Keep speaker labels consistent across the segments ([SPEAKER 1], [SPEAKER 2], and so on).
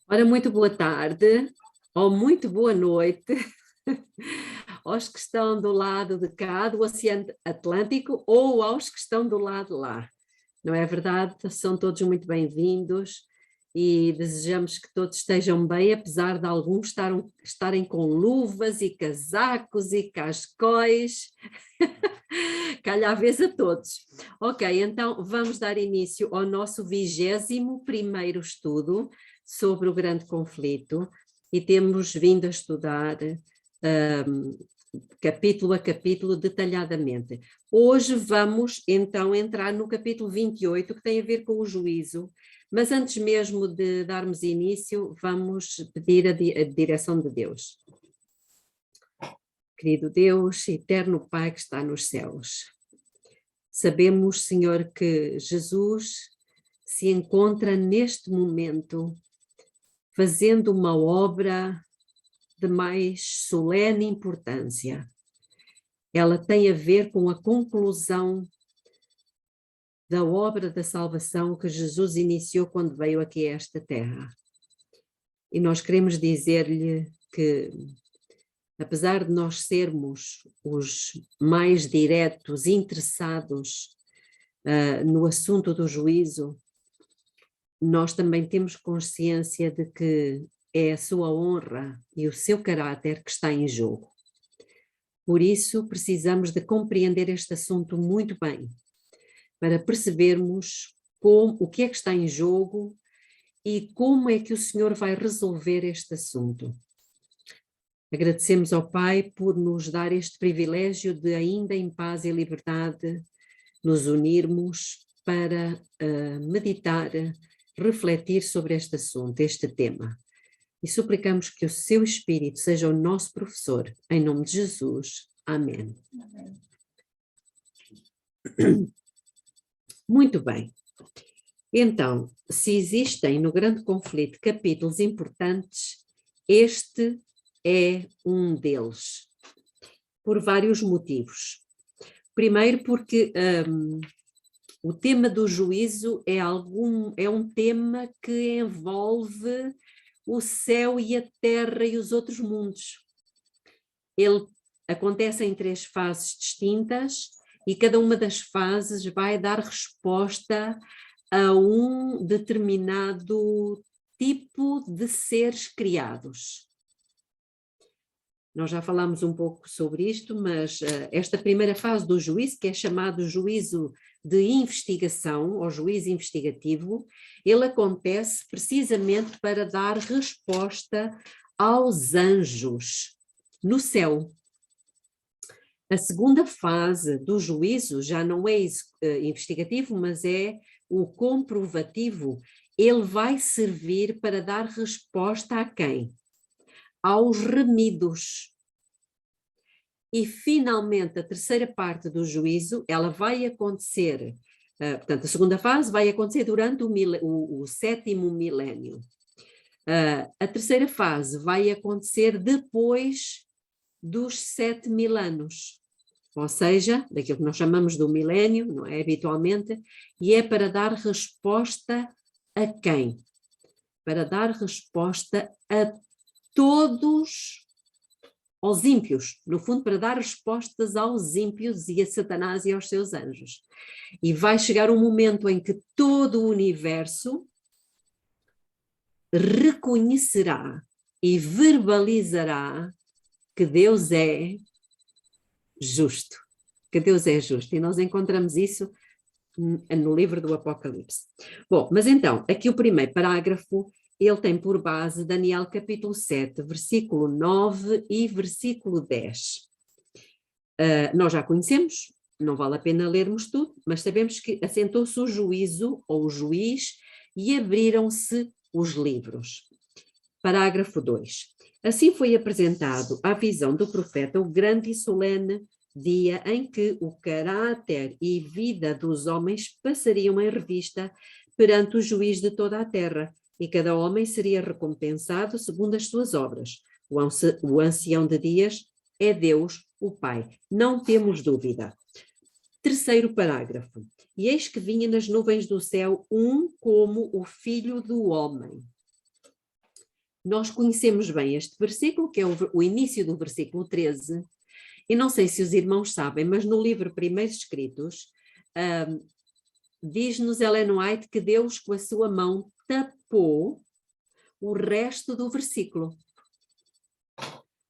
[SPEAKER 1] Ora, muito boa tarde, ou muito boa noite, aos que estão do lado de cá, do Oceano Atlântico, ou aos que estão do lado de lá. Não é verdade? São todos muito bem-vindos e desejamos que todos estejam bem, apesar de alguns estarem com luvas e casacos e cascóis. Calha a vez a todos. Ok, então vamos dar início ao nosso 21º estudo sobre o grande conflito e temos vindo a estudar capítulo a capítulo detalhadamente. Hoje vamos então entrar no capítulo 28, que tem a ver com o juízo, mas antes mesmo de darmos início, vamos pedir a direção de Deus. Querido Deus, eterno Pai que está nos céus, sabemos, Senhor, que Jesus se encontra neste momento fazendo uma obra de mais solene importância. Ela tem a ver com a conclusão da obra da salvação que Jesus iniciou quando veio aqui a esta terra. E nós queremos dizer-lhe que, apesar de nós sermos os mais diretos, interessados no assunto do juízo, nós também temos consciência de que é a sua honra e o seu caráter que está em jogo. Por isso, precisamos de compreender este assunto muito bem, para percebermos o que é que está em jogo e como é que o Senhor vai resolver este assunto. Agradecemos ao Pai por nos dar este privilégio de, ainda em paz e liberdade, nos unirmos para meditar, refletir sobre este assunto, este tema. E suplicamos que o seu Espírito seja o nosso professor, em nome de Jesus. Amém. Amém. Muito bem. Então, se existem no grande conflito capítulos importantes, este é um deles, por vários motivos. Primeiro porque o tema do juízo é um tema que envolve o céu e a terra e os outros mundos. Ele acontece em 3 fases distintas e cada uma das fases vai dar resposta a um determinado tipo de seres criados. Nós já falámos um pouco sobre isto, mas esta primeira fase do juízo, que é chamado juízo de investigação, ou juízo investigativo, ele acontece precisamente para dar resposta aos anjos no céu. A segunda fase do juízo já não é investigativo, mas é o comprovativo. Ele vai servir para dar resposta a quem? Aos remidos. E finalmente a terceira parte do juízo, ela vai acontecer, portanto a segunda fase vai acontecer durante o 7º milénio. A terceira fase vai acontecer depois dos 7.000 anos, ou seja, daquilo que nós chamamos do milénio, não é, habitualmente, e é para dar resposta a quem? Para dar resposta a todos aos ímpios, no fundo para dar respostas aos ímpios e a Satanás e aos seus anjos. E vai chegar um momento em que todo o universo reconhecerá e verbalizará que Deus é justo, que Deus é justo, e nós encontramos isso no livro do Apocalipse. Bom, mas então, aqui o primeiro parágrafo, ele tem por base Daniel capítulo 7, versículo 9 e versículo 10. Nós já conhecemos, não vale a pena lermos tudo, mas sabemos que assentou-se o juízo, ou o juiz, e abriram-se os livros. Parágrafo 2. Assim foi apresentado à visão do profeta o grande e solene dia em que o caráter e vida dos homens passariam em revista perante o juiz de toda a terra, e cada homem seria recompensado segundo as suas obras. O ancião de dias é Deus, o Pai. Não temos dúvida. Terceiro parágrafo. E eis que vinha nas nuvens do céu um como o Filho do Homem. Nós conhecemos bem este versículo, que é o início do versículo 13, e não sei se os irmãos sabem, mas no livro Primeiros Escritos, diz-nos Ellen White que Deus com a sua mão tapou o resto do versículo.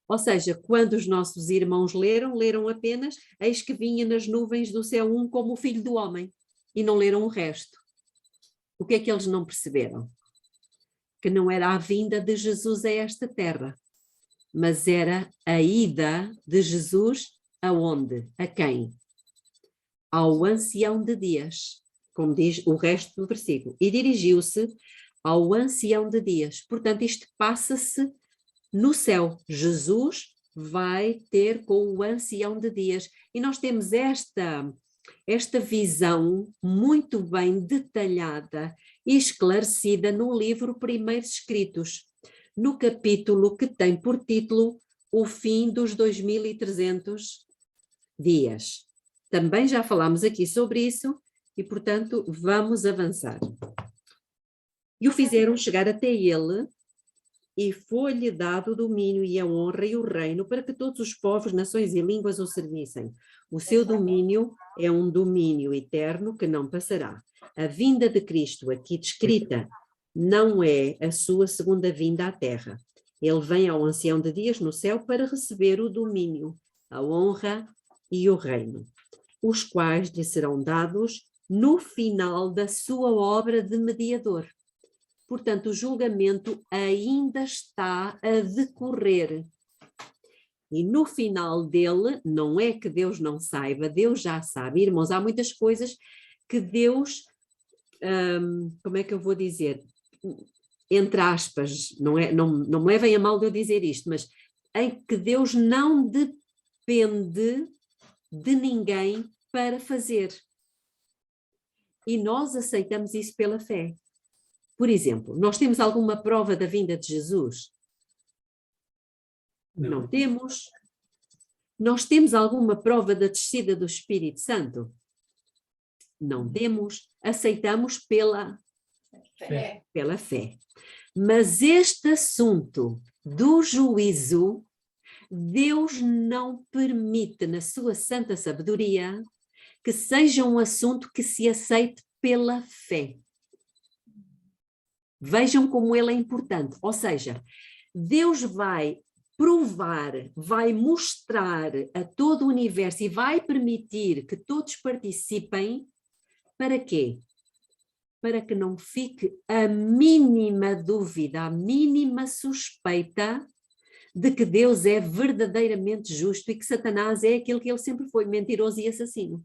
[SPEAKER 1] Ou seja, quando os nossos irmãos leram apenas, eis que vinha nas nuvens do céu um como o Filho do Homem, e não leram o resto. O que é que eles não perceberam? Que não era a vinda de Jesus a esta terra, mas era a ida de Jesus aonde? A quem? Ao ancião de dias, como diz o resto do versículo. E dirigiu-se ao ancião de dias. Portanto, isto passa-se no céu. Jesus vai ter com o ancião de dias. E nós temos esta visão muito bem detalhada e esclarecida no livro Primeiros Escritos, no capítulo que tem por título O Fim dos 2300 Dias. Também já falámos aqui sobre isso e, portanto, vamos avançar. E o fizeram chegar até ele, e foi-lhe dado o domínio e a honra e o reino para que todos os povos, nações e línguas o servissem. O seu domínio é um domínio eterno que não passará. A vinda de Cristo, aqui descrita, não é a sua segunda vinda à terra. Ele vem ao ancião de dias no céu para receber o domínio, a honra e o reino, os quais lhe serão dados no final da sua obra de mediador. Portanto, o julgamento ainda está a decorrer. E no final dele, não é que Deus não saiba, Deus já sabe. Irmãos, há muitas coisas que Deus, como é que eu vou dizer? Entre aspas, não me levem a mal de eu dizer isto, mas em que Deus não depende de ninguém para fazer. E nós aceitamos isso pela fé. Por exemplo, nós temos alguma prova da vinda de Jesus? Não temos. Nós temos alguma prova da descida do Espírito Santo? Não temos. Aceitamos pela fé. Mas este assunto do juízo, Deus não permite, na sua santa sabedoria, que seja um assunto que se aceite pela fé. Vejam como ele é importante. Ou seja, Deus vai provar, vai mostrar a todo o universo e vai permitir que todos participem. Para quê? Para que não fique a mínima dúvida, a mínima suspeita de que Deus é verdadeiramente justo e que Satanás é aquilo que ele sempre foi, mentiroso e assassino.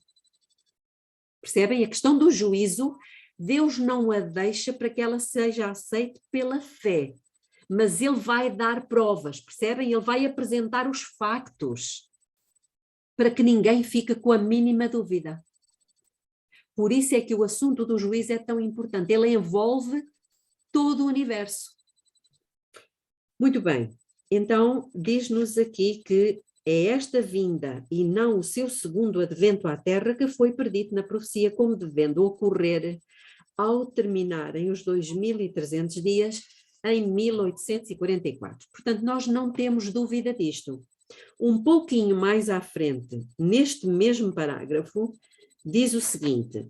[SPEAKER 1] Percebem? A questão do juízo, Deus não a deixa para que ela seja aceite pela fé, mas ele vai dar provas, percebem? Ele vai apresentar os factos para que ninguém fique com a mínima dúvida. Por isso é que o assunto do juízo é tão importante, ele envolve todo o universo. Muito bem, então diz-nos aqui que é esta vinda e não o seu segundo advento à Terra que foi predito na profecia como devendo ocorrer ao terminarem os 2300 dias em 1844. Portanto, nós não temos dúvida disto. Um pouquinho mais à frente, neste mesmo parágrafo, diz o seguinte: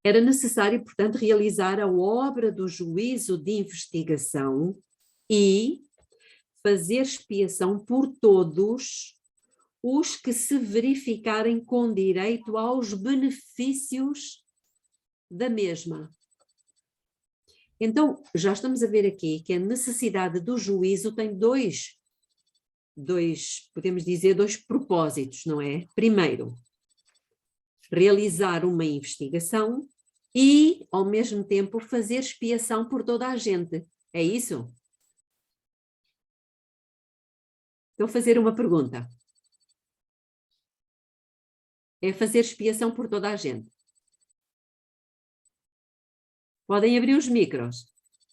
[SPEAKER 1] era necessário, portanto, realizar a obra do juízo de investigação e fazer expiação por todos os que se verificarem com direito aos benefícios da mesma. Então, já estamos a ver aqui que a necessidade do juízo tem dois, podemos dizer, dois propósitos, não é? Primeiro, realizar uma investigação e, ao mesmo tempo, fazer expiação por toda a gente. É isso? Estou a fazer uma pergunta. É fazer expiação por toda a gente. Podem abrir os micros.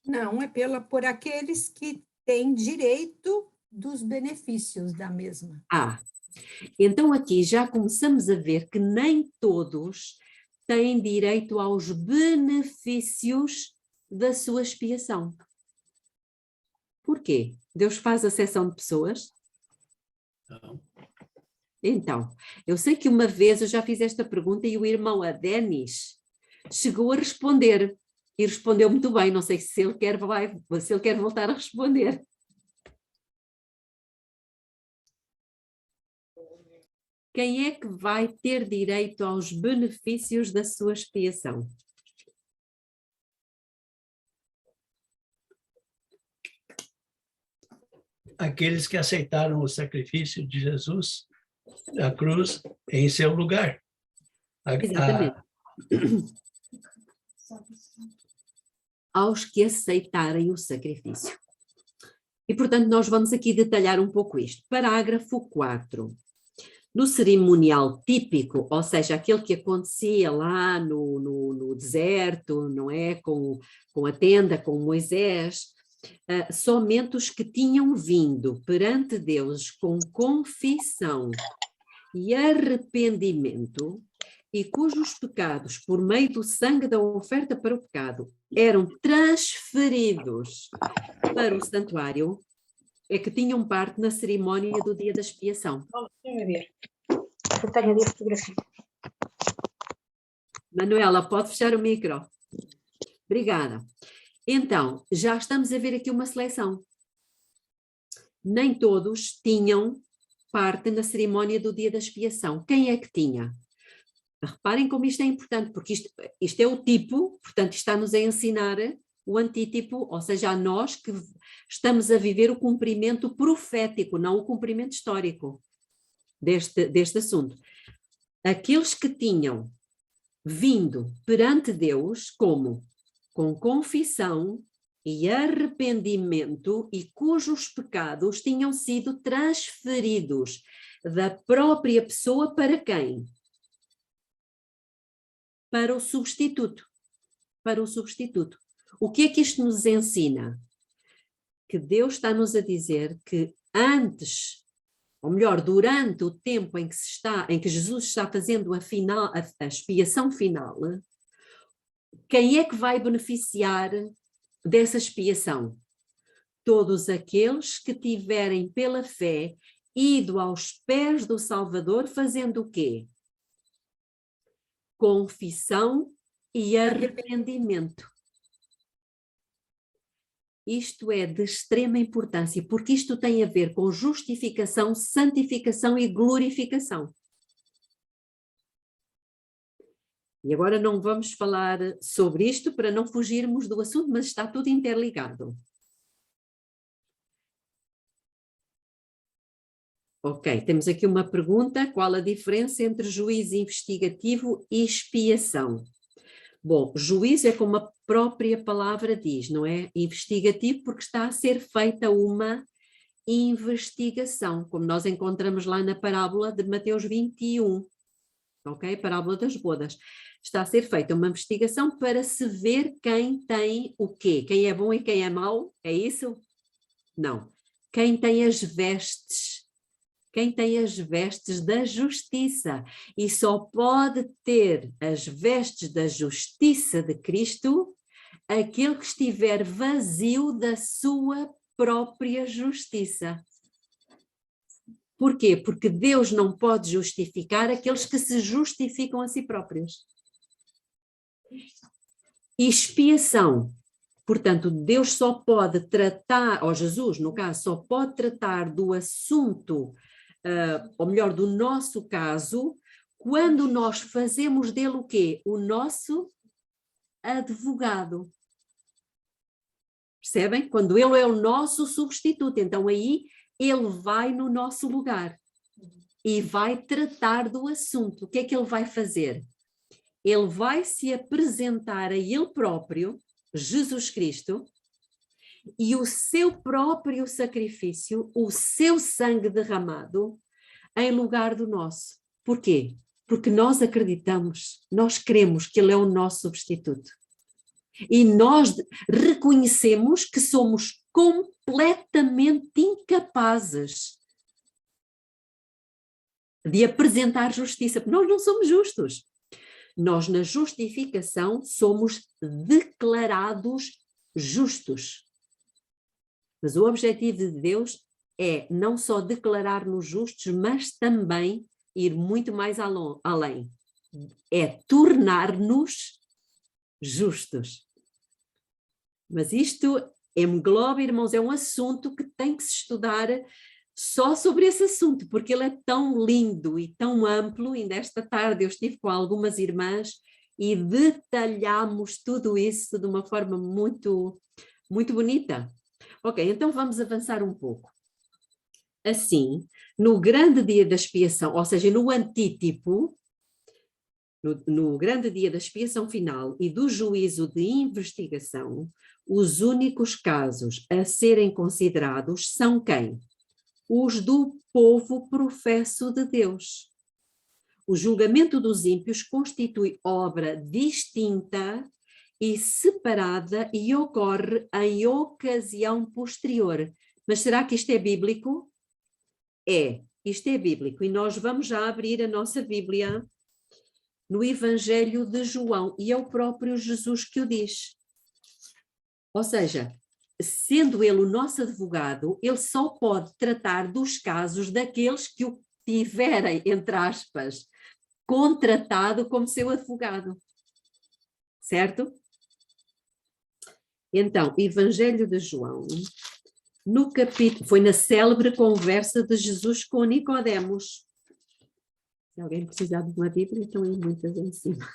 [SPEAKER 2] Não, é por aqueles que têm direito dos benefícios da mesma.
[SPEAKER 1] Ah, Então aqui já começamos a ver que nem todos têm direito aos benefícios da sua expiação. Porquê? Deus faz acepção de pessoas?
[SPEAKER 3] Não.
[SPEAKER 1] Então, eu sei que uma vez eu já fiz esta pergunta e o irmão Adenis chegou a responder, e respondeu muito bem, não sei se ele quer voltar a responder. Quem é que vai ter direito aos benefícios da sua expiação?
[SPEAKER 3] Aqueles que aceitaram o sacrifício de Jesus da cruz em seu lugar.
[SPEAKER 1] Exatamente. Aos que aceitarem o sacrifício. E, portanto, nós vamos aqui detalhar um pouco isto. Parágrafo 4. No cerimonial típico, ou seja, aquele que acontecia lá no deserto, não é? Com a tenda, com Moisés, somente os que tinham vindo perante Deus com confissão e arrependimento e cujos pecados, por meio do sangue da oferta para o pecado, eram transferidos para o santuário, é que tinham parte na cerimónia do dia da expiação.
[SPEAKER 4] Tenho ali a fotografia.
[SPEAKER 1] Manuela, pode fechar o micro. Obrigada. Então, já estamos a ver aqui uma seleção. Nem todos tinham parte na cerimónia do dia da expiação. Quem é que tinha? Reparem como isto é importante, porque isto é o tipo, portanto, está-nos a ensinar o antítipo, ou seja, a nós que estamos a viver o cumprimento profético, não o cumprimento histórico deste assunto. Aqueles que tinham vindo perante Deus, como? Com confissão e arrependimento e cujos pecados tinham sido transferidos da própria pessoa para quem? Para o substituto. Para o substituto. O que é que isto nos ensina? Que Deus está-nos a dizer que antes, ou melhor, durante o tempo em que Jesus está fazendo a expiação final, quem é que vai beneficiar dessa expiação? Todos aqueles que tiverem pela fé ido aos pés do Salvador fazendo o quê? Confissão e arrependimento. Isto é de extrema importância, porque isto tem a ver com justificação, santificação e glorificação. E agora não vamos falar sobre isto para não fugirmos do assunto, mas está tudo interligado. Ok, temos aqui uma pergunta: qual a diferença entre juízo investigativo e expiação? Bom, juízo é como a própria palavra diz, não é? Investigativo porque está a ser feita uma investigação, como nós encontramos lá na parábola de Mateus 21, ok? Parábola das bodas. Está a ser feita uma investigação para se ver quem tem o quê? Quem é bom e quem é mau? É isso? Não. Quem tem as vestes. Quem tem as vestes da justiça, e só pode ter as vestes da justiça de Cristo aquele que estiver vazio da sua própria justiça. Porquê? Porque Deus não pode justificar aqueles que se justificam a si próprios. Expiação. Portanto, Deus só pode tratar, ou Jesus, no caso, só pode tratar do assunto, ou melhor, do nosso caso, quando nós fazemos dele o quê? O nosso advogado. Percebem? Quando ele é o nosso substituto, então aí ele vai no nosso lugar e vai tratar do assunto. O que é que ele vai fazer? Ele vai se apresentar a ele próprio, Jesus Cristo, e o seu próprio sacrifício, o seu sangue derramado, em lugar do nosso. Porquê? Porque nós acreditamos, nós cremos que ele é o nosso substituto. E nós reconhecemos que somos completamente incapazes de apresentar justiça, porque nós não somos justos. Nós, na justificação, somos declarados justos. Mas o objetivo de Deus é não só declarar-nos justos, mas também ir muito mais além. É tornar-nos justos. Mas isto engloba, irmãos, é um assunto que tem que se estudar só sobre esse assunto, porque ele é tão lindo e tão amplo. Ainda esta tarde eu estive com algumas irmãs e detalhamos tudo isso de uma forma muito, muito bonita. Ok, então vamos avançar um pouco. Assim, no grande dia da expiação, ou seja, no antítipo, no grande dia da expiação final e do juízo de investigação, os únicos casos a serem considerados são quem? Os do povo professo de Deus. O julgamento dos ímpios constitui obra distinta e separada e ocorre em ocasião posterior. Mas será que isto é bíblico? É, isto é bíblico. E nós vamos já abrir a nossa Bíblia no Evangelho de João, e é o próprio Jesus que o diz. Ou seja, sendo ele o nosso advogado, ele só pode tratar dos casos daqueles que o tiverem, entre aspas, contratado como seu advogado. Certo? Então, Evangelho de João, no capítulo, foi na célebre conversa de Jesus com Nicodemos. Se alguém precisar de uma Bíblia, estão aí muitas em cima.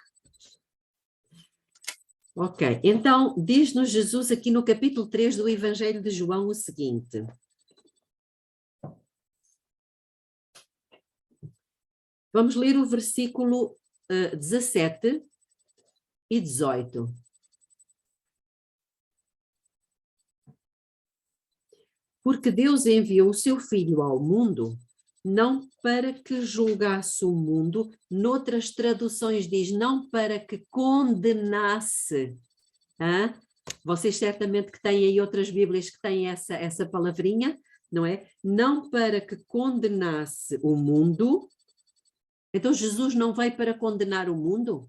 [SPEAKER 1] Ok, então diz-nos Jesus aqui no capítulo 3 do Evangelho de João o seguinte. Vamos ler o versículo 17 e 18. Porque Deus enviou o seu Filho ao mundo, não para que julgasse o mundo, noutras traduções diz, não para que condenasse. Hã? Vocês certamente que têm aí outras Bíblias que têm essa palavrinha, não é? Não para que condenasse o mundo. Então Jesus não veio para condenar o mundo?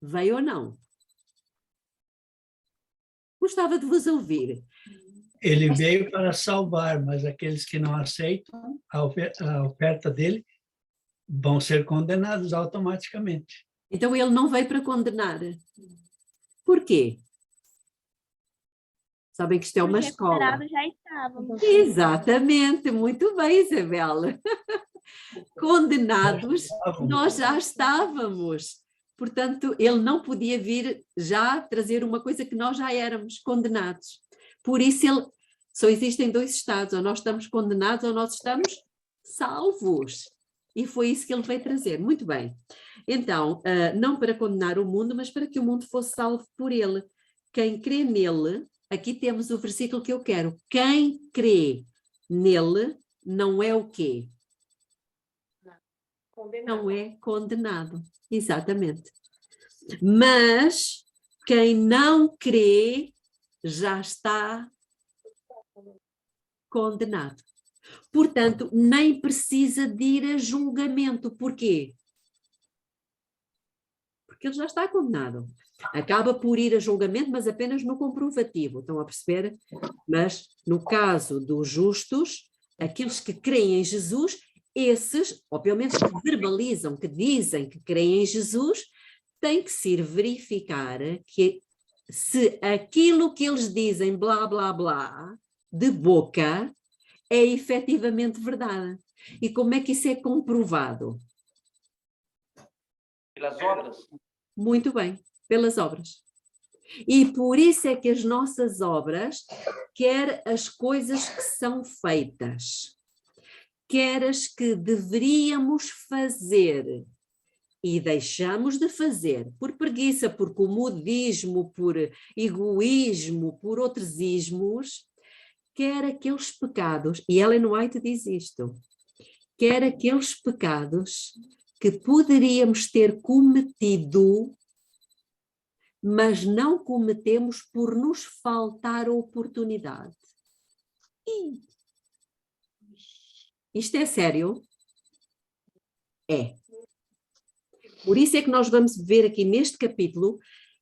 [SPEAKER 1] Veio ou não? Gostava de vos ouvir.
[SPEAKER 3] Ele veio para salvar, mas aqueles que não aceitam a oferta dele vão ser condenados automaticamente.
[SPEAKER 1] Então ele não veio para condenar. Por quê? Sabem que isto é uma escola.
[SPEAKER 4] Já estávamos.
[SPEAKER 1] Exatamente, muito bem, Isabela. Condenados, nós já estávamos. Portanto, ele não podia vir já trazer uma coisa que nós já éramos, condenados. Por isso, só existem dois estados, ou nós estamos condenados ou nós estamos salvos. E foi isso que ele veio trazer. Muito bem. Então, não para condenar o mundo, mas para que o mundo fosse salvo por ele. Quem crê nele, aqui temos o versículo que eu quero. Quem crê nele não é o quê? Não é condenado. Exatamente. Mas quem não crê já está condenado. Portanto, nem precisa de ir a julgamento. Porquê? Porque ele já está condenado. Acaba por ir a julgamento, mas apenas no comprovativo. Estão a perceber? Mas no caso dos justos, aqueles que creem em Jesus, esses, ou pelo menos que verbalizam, que dizem que creem em Jesus, tem que se ir verificar que se aquilo que eles dizem, blá, blá, blá, de boca, é efetivamente verdade. E como é que isso é comprovado?
[SPEAKER 5] Pelas obras.
[SPEAKER 1] Muito bem, pelas obras. E por isso é que as nossas obras, quer as coisas que são feitas, quer as que deveríamos fazer e deixamos de fazer por preguiça, por comodismo, por egoísmo, por outros ismos, quer aqueles pecados, e Ellen White diz isto, quer aqueles pecados que poderíamos ter cometido, mas não cometemos por nos faltar a oportunidade. Isto é sério? É. Por isso é que nós vamos ver aqui neste capítulo,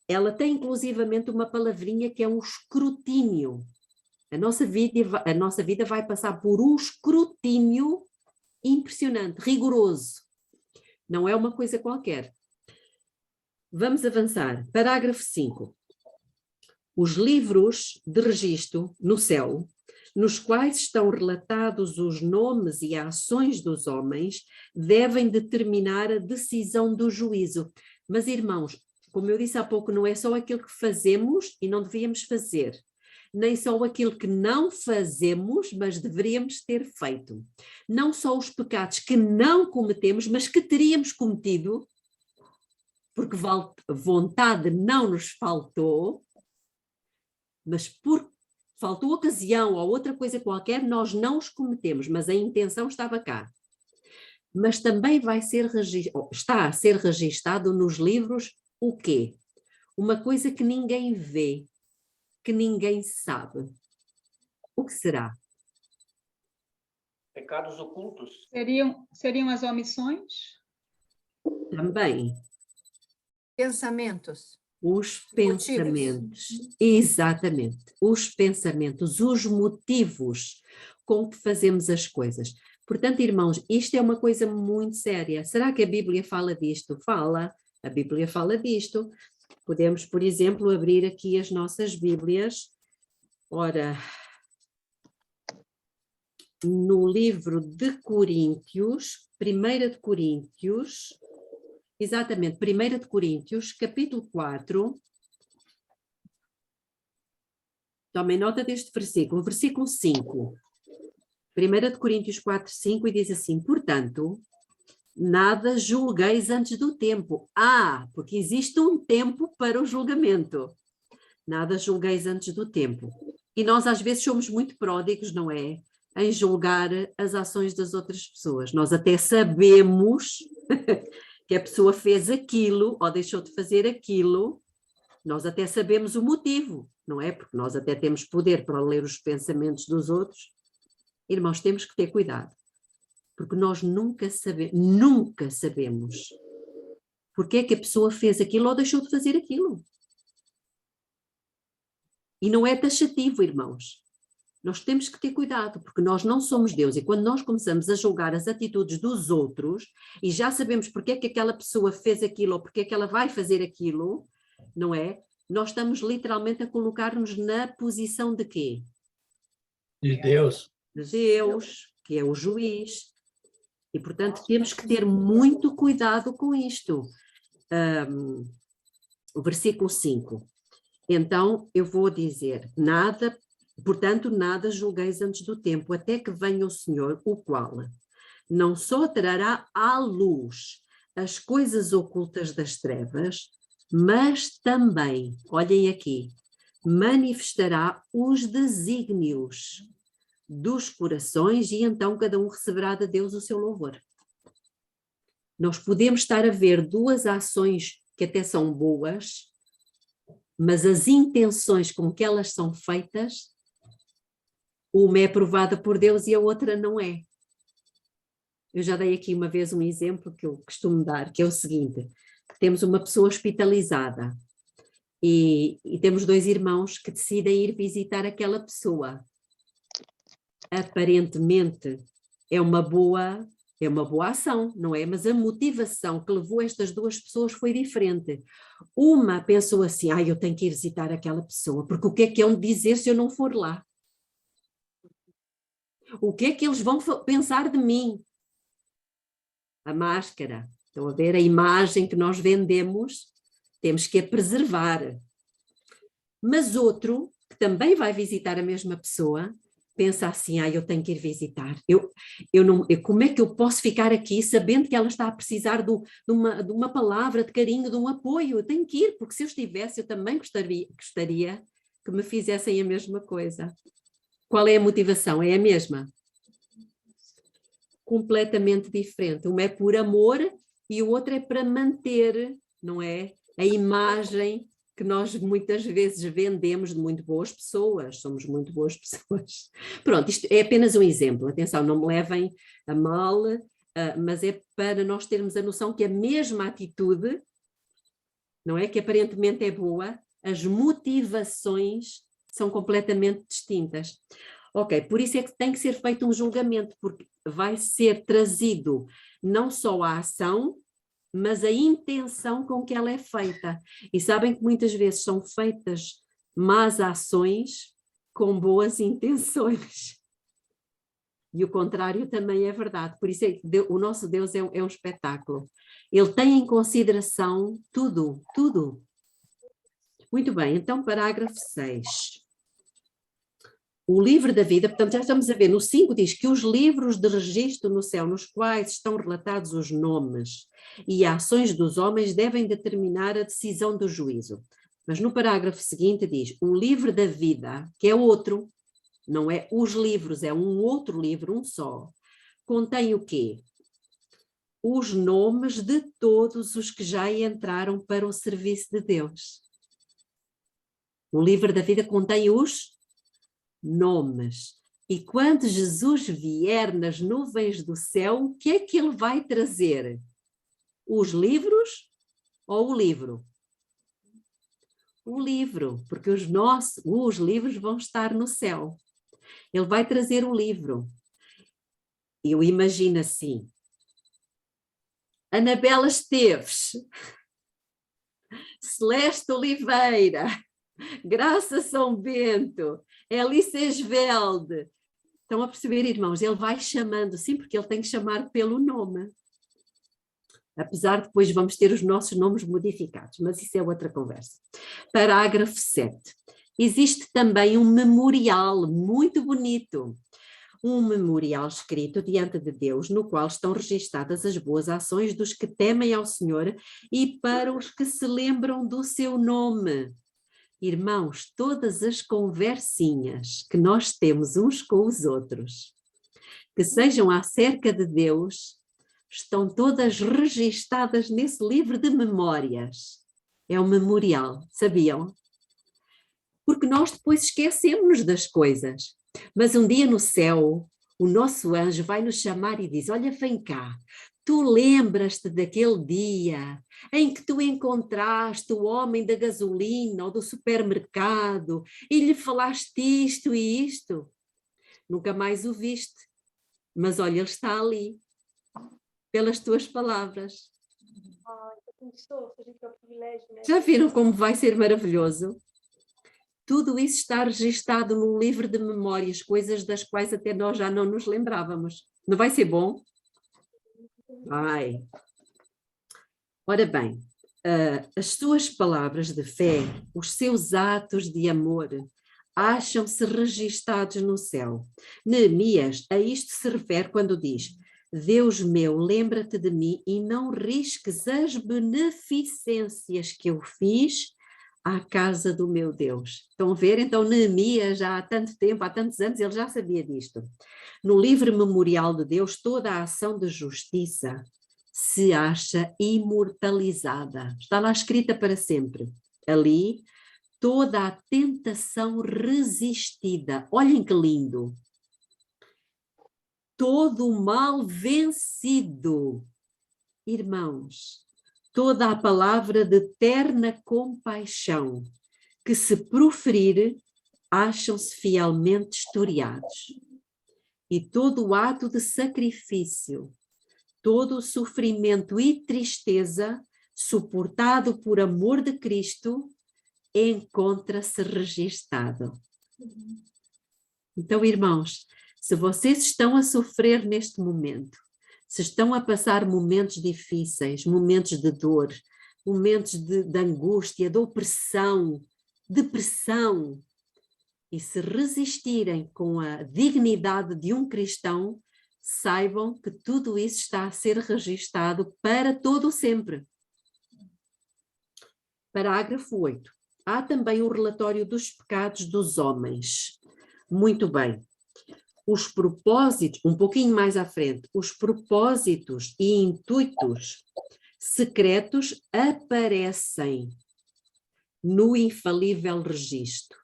[SPEAKER 1] ela tem inclusivamente uma palavrinha que é um escrutínio. A nossa vida vai passar por um escrutínio impressionante, rigoroso. Não é uma coisa qualquer. Vamos avançar. Parágrafo 5. Os livros de registro no céu, nos quais estão relatados os nomes e ações dos homens, devem determinar a decisão do juízo. Mas, irmãos, como eu disse há pouco, não é só aquilo que fazemos e não devíamos fazer, nem só aquilo que não fazemos, mas deveríamos ter feito. Não só os pecados que não cometemos, mas que teríamos cometido, porque vontade não nos faltou, mas por faltou ocasião ou outra coisa qualquer, nós não os cometemos, mas a intenção estava cá. Mas também está a ser registado nos livros o quê? Uma coisa que ninguém vê, que ninguém sabe. O que será?
[SPEAKER 4] Pecados ocultos.
[SPEAKER 5] Seriam as omissões?
[SPEAKER 1] Também.
[SPEAKER 2] Pensamentos.
[SPEAKER 1] Os pensamentos. Exatamente. Os pensamentos, os motivos com que fazemos as coisas. Portanto, irmãos, isto é uma coisa muito séria. Será que a Bíblia fala disto? Fala. A Bíblia fala disto. Podemos, por exemplo, abrir aqui as nossas Bíblias. Ora, no livro de Coríntios, 1 de Coríntios, exatamente, 1 de Coríntios, capítulo 4. Tomem nota deste versículo 5. 1 de Coríntios 4, 5, e diz assim: portanto, nada julgueis antes do tempo. Porque existe um tempo para o julgamento. Nada julgueis antes do tempo. E nós às vezes somos muito pródigos, não é? Em julgar as ações das outras pessoas. Nós até sabemos que a pessoa fez aquilo ou deixou de fazer aquilo. Nós até sabemos o motivo, não é? Porque nós até temos poder para ler os pensamentos dos outros. Irmãos, temos que ter cuidado. Porque nós nunca sabemos porque é que a pessoa fez aquilo ou deixou de fazer aquilo. E não é taxativo, irmãos. Nós temos que ter cuidado, porque nós não somos Deus. E quando nós começamos a julgar as atitudes dos outros, e já sabemos porque é que aquela pessoa fez aquilo ou porque é que ela vai fazer aquilo, não é? Nós estamos literalmente a colocar-nos na posição de quê?
[SPEAKER 3] De Deus.
[SPEAKER 1] De Deus, que é o juiz. E, portanto, temos que ter muito cuidado com isto. O versículo 5. Então, eu vou dizer, portanto, nada julgueis antes do tempo, até que venha o Senhor, o qual não só trará à luz as coisas ocultas das trevas, mas também, olhem aqui, manifestará os desígnios dos corações, e então cada um receberá de Deus o seu louvor. Nós podemos estar a ver duas ações que até são boas, mas as intenções com que elas são feitas, uma é aprovada por Deus e a outra não é. Eu já dei aqui uma vez um exemplo que eu costumo dar, que é o seguinte: temos uma pessoa hospitalizada e temos dois irmãos que decidem ir visitar aquela pessoa. Aparentemente é uma boa ação, não é? Mas a motivação que levou estas duas pessoas foi diferente. Uma pensou assim: eu tenho que ir visitar aquela pessoa, porque o que é que hão de dizer se eu não for lá? O que é que eles vão pensar de mim? A máscara, estão a ver? A imagem que nós vendemos, temos que a preservar. Mas outro, que também vai visitar a mesma pessoa, pensa assim: eu tenho que ir visitar. Como é que eu posso ficar aqui sabendo que ela está a precisar de uma palavra de carinho, de um apoio? Eu tenho que ir, porque se eu estivesse, eu também gostaria que me fizessem a mesma coisa. Qual é a motivação? É a mesma? Completamente diferente. Uma é por amor e o outro é para manter, não é? A imagem que nós muitas vezes vendemos de muito boas pessoas, somos muito boas pessoas. Pronto, isto é apenas um exemplo, atenção, não me levem a mal, mas é para nós termos a noção que a mesma atitude, não é, que aparentemente é boa, as motivações são completamente distintas. Ok, por isso é que tem que ser feito um julgamento, porque vai ser trazido não só a ação, mas a intenção com que ela é feita. E sabem que muitas vezes são feitas más ações com boas intenções. E o contrário também é verdade. Por isso é que o nosso Deus é um espetáculo. Ele tem em consideração tudo, tudo. Muito bem, então parágrafo 6. O livro da vida, portanto já estamos a ver, no 5 diz que os livros de registro no céu, nos quais estão relatados os nomes e ações dos homens, devem determinar a decisão do juízo. Mas no parágrafo seguinte diz, o livro da vida, que é outro, não é os livros, é um outro livro, um só, contém o quê? Os nomes de todos os que já entraram para o serviço de Deus. O livro da vida contém os nomes. E quando Jesus vier nas nuvens do céu, o que é que ele vai trazer? Os livros ou o livro? O livro, porque os livros vão estar no céu. Ele vai trazer o livro. Eu imagino assim, Anabela Esteves, Celeste Oliveira, Graça São Bento, Elissa Esvelde. Estão a perceber, irmãos? Ele vai chamando, sim, porque ele tem que chamar pelo nome. Apesar de depois vamos ter os nossos nomes modificados, mas isso é outra conversa. Parágrafo 7. Existe também um memorial muito bonito. Um memorial escrito diante de Deus, no qual estão registadas as boas ações dos que temem ao Senhor e para os que se lembram do seu nome. Irmãos, todas as conversinhas que nós temos uns com os outros, que sejam acerca de Deus, estão todas registadas nesse livro de memórias. É um memorial, sabiam? Porque nós depois esquecemos das coisas. Mas um dia no céu, o nosso anjo vai nos chamar e diz, olha, vem cá, tu lembras-te daquele dia em que tu encontraste o homem da gasolina ou do supermercado e lhe falaste isto e isto? Nunca mais o viste, mas olha, ele está ali, pelas tuas palavras. Já viram como vai ser maravilhoso? Tudo isso está registado num livro de memórias, coisas das quais até nós já não nos lembrávamos. Não vai ser bom? Vai. Ora bem, as suas palavras de fé, os seus atos de amor, acham-se registados no céu. Neemias a isto se refere quando diz, Deus meu, lembra-te de mim e não risques as beneficências que eu fiz à casa do meu Deus. Estão a ver? Então Neemias já há tanto tempo, há tantos anos, ele já sabia disto. No livro memorial de Deus, toda a ação de justiça se acha imortalizada. Está lá escrita para sempre. Ali, toda a tentação resistida. Olhem que lindo. Todo o mal vencido. Irmãos, toda a palavra de terna compaixão que se proferir, acham-se fielmente historiados. E todo o ato de sacrifício, todo o sofrimento e tristeza, suportado por amor de Cristo, encontra-se registado. Então, irmãos, se vocês estão a sofrer neste momento, se estão a passar momentos difíceis, momentos de dor, momentos de angústia, de opressão, depressão, e se resistirem com a dignidade de um cristão, saibam que tudo isso está a ser registado para todo o sempre. Parágrafo 8. Há também o relatório dos pecados dos homens. Muito bem. Os propósitos, um pouquinho mais à frente, os propósitos e intuitos secretos aparecem no infalível registro.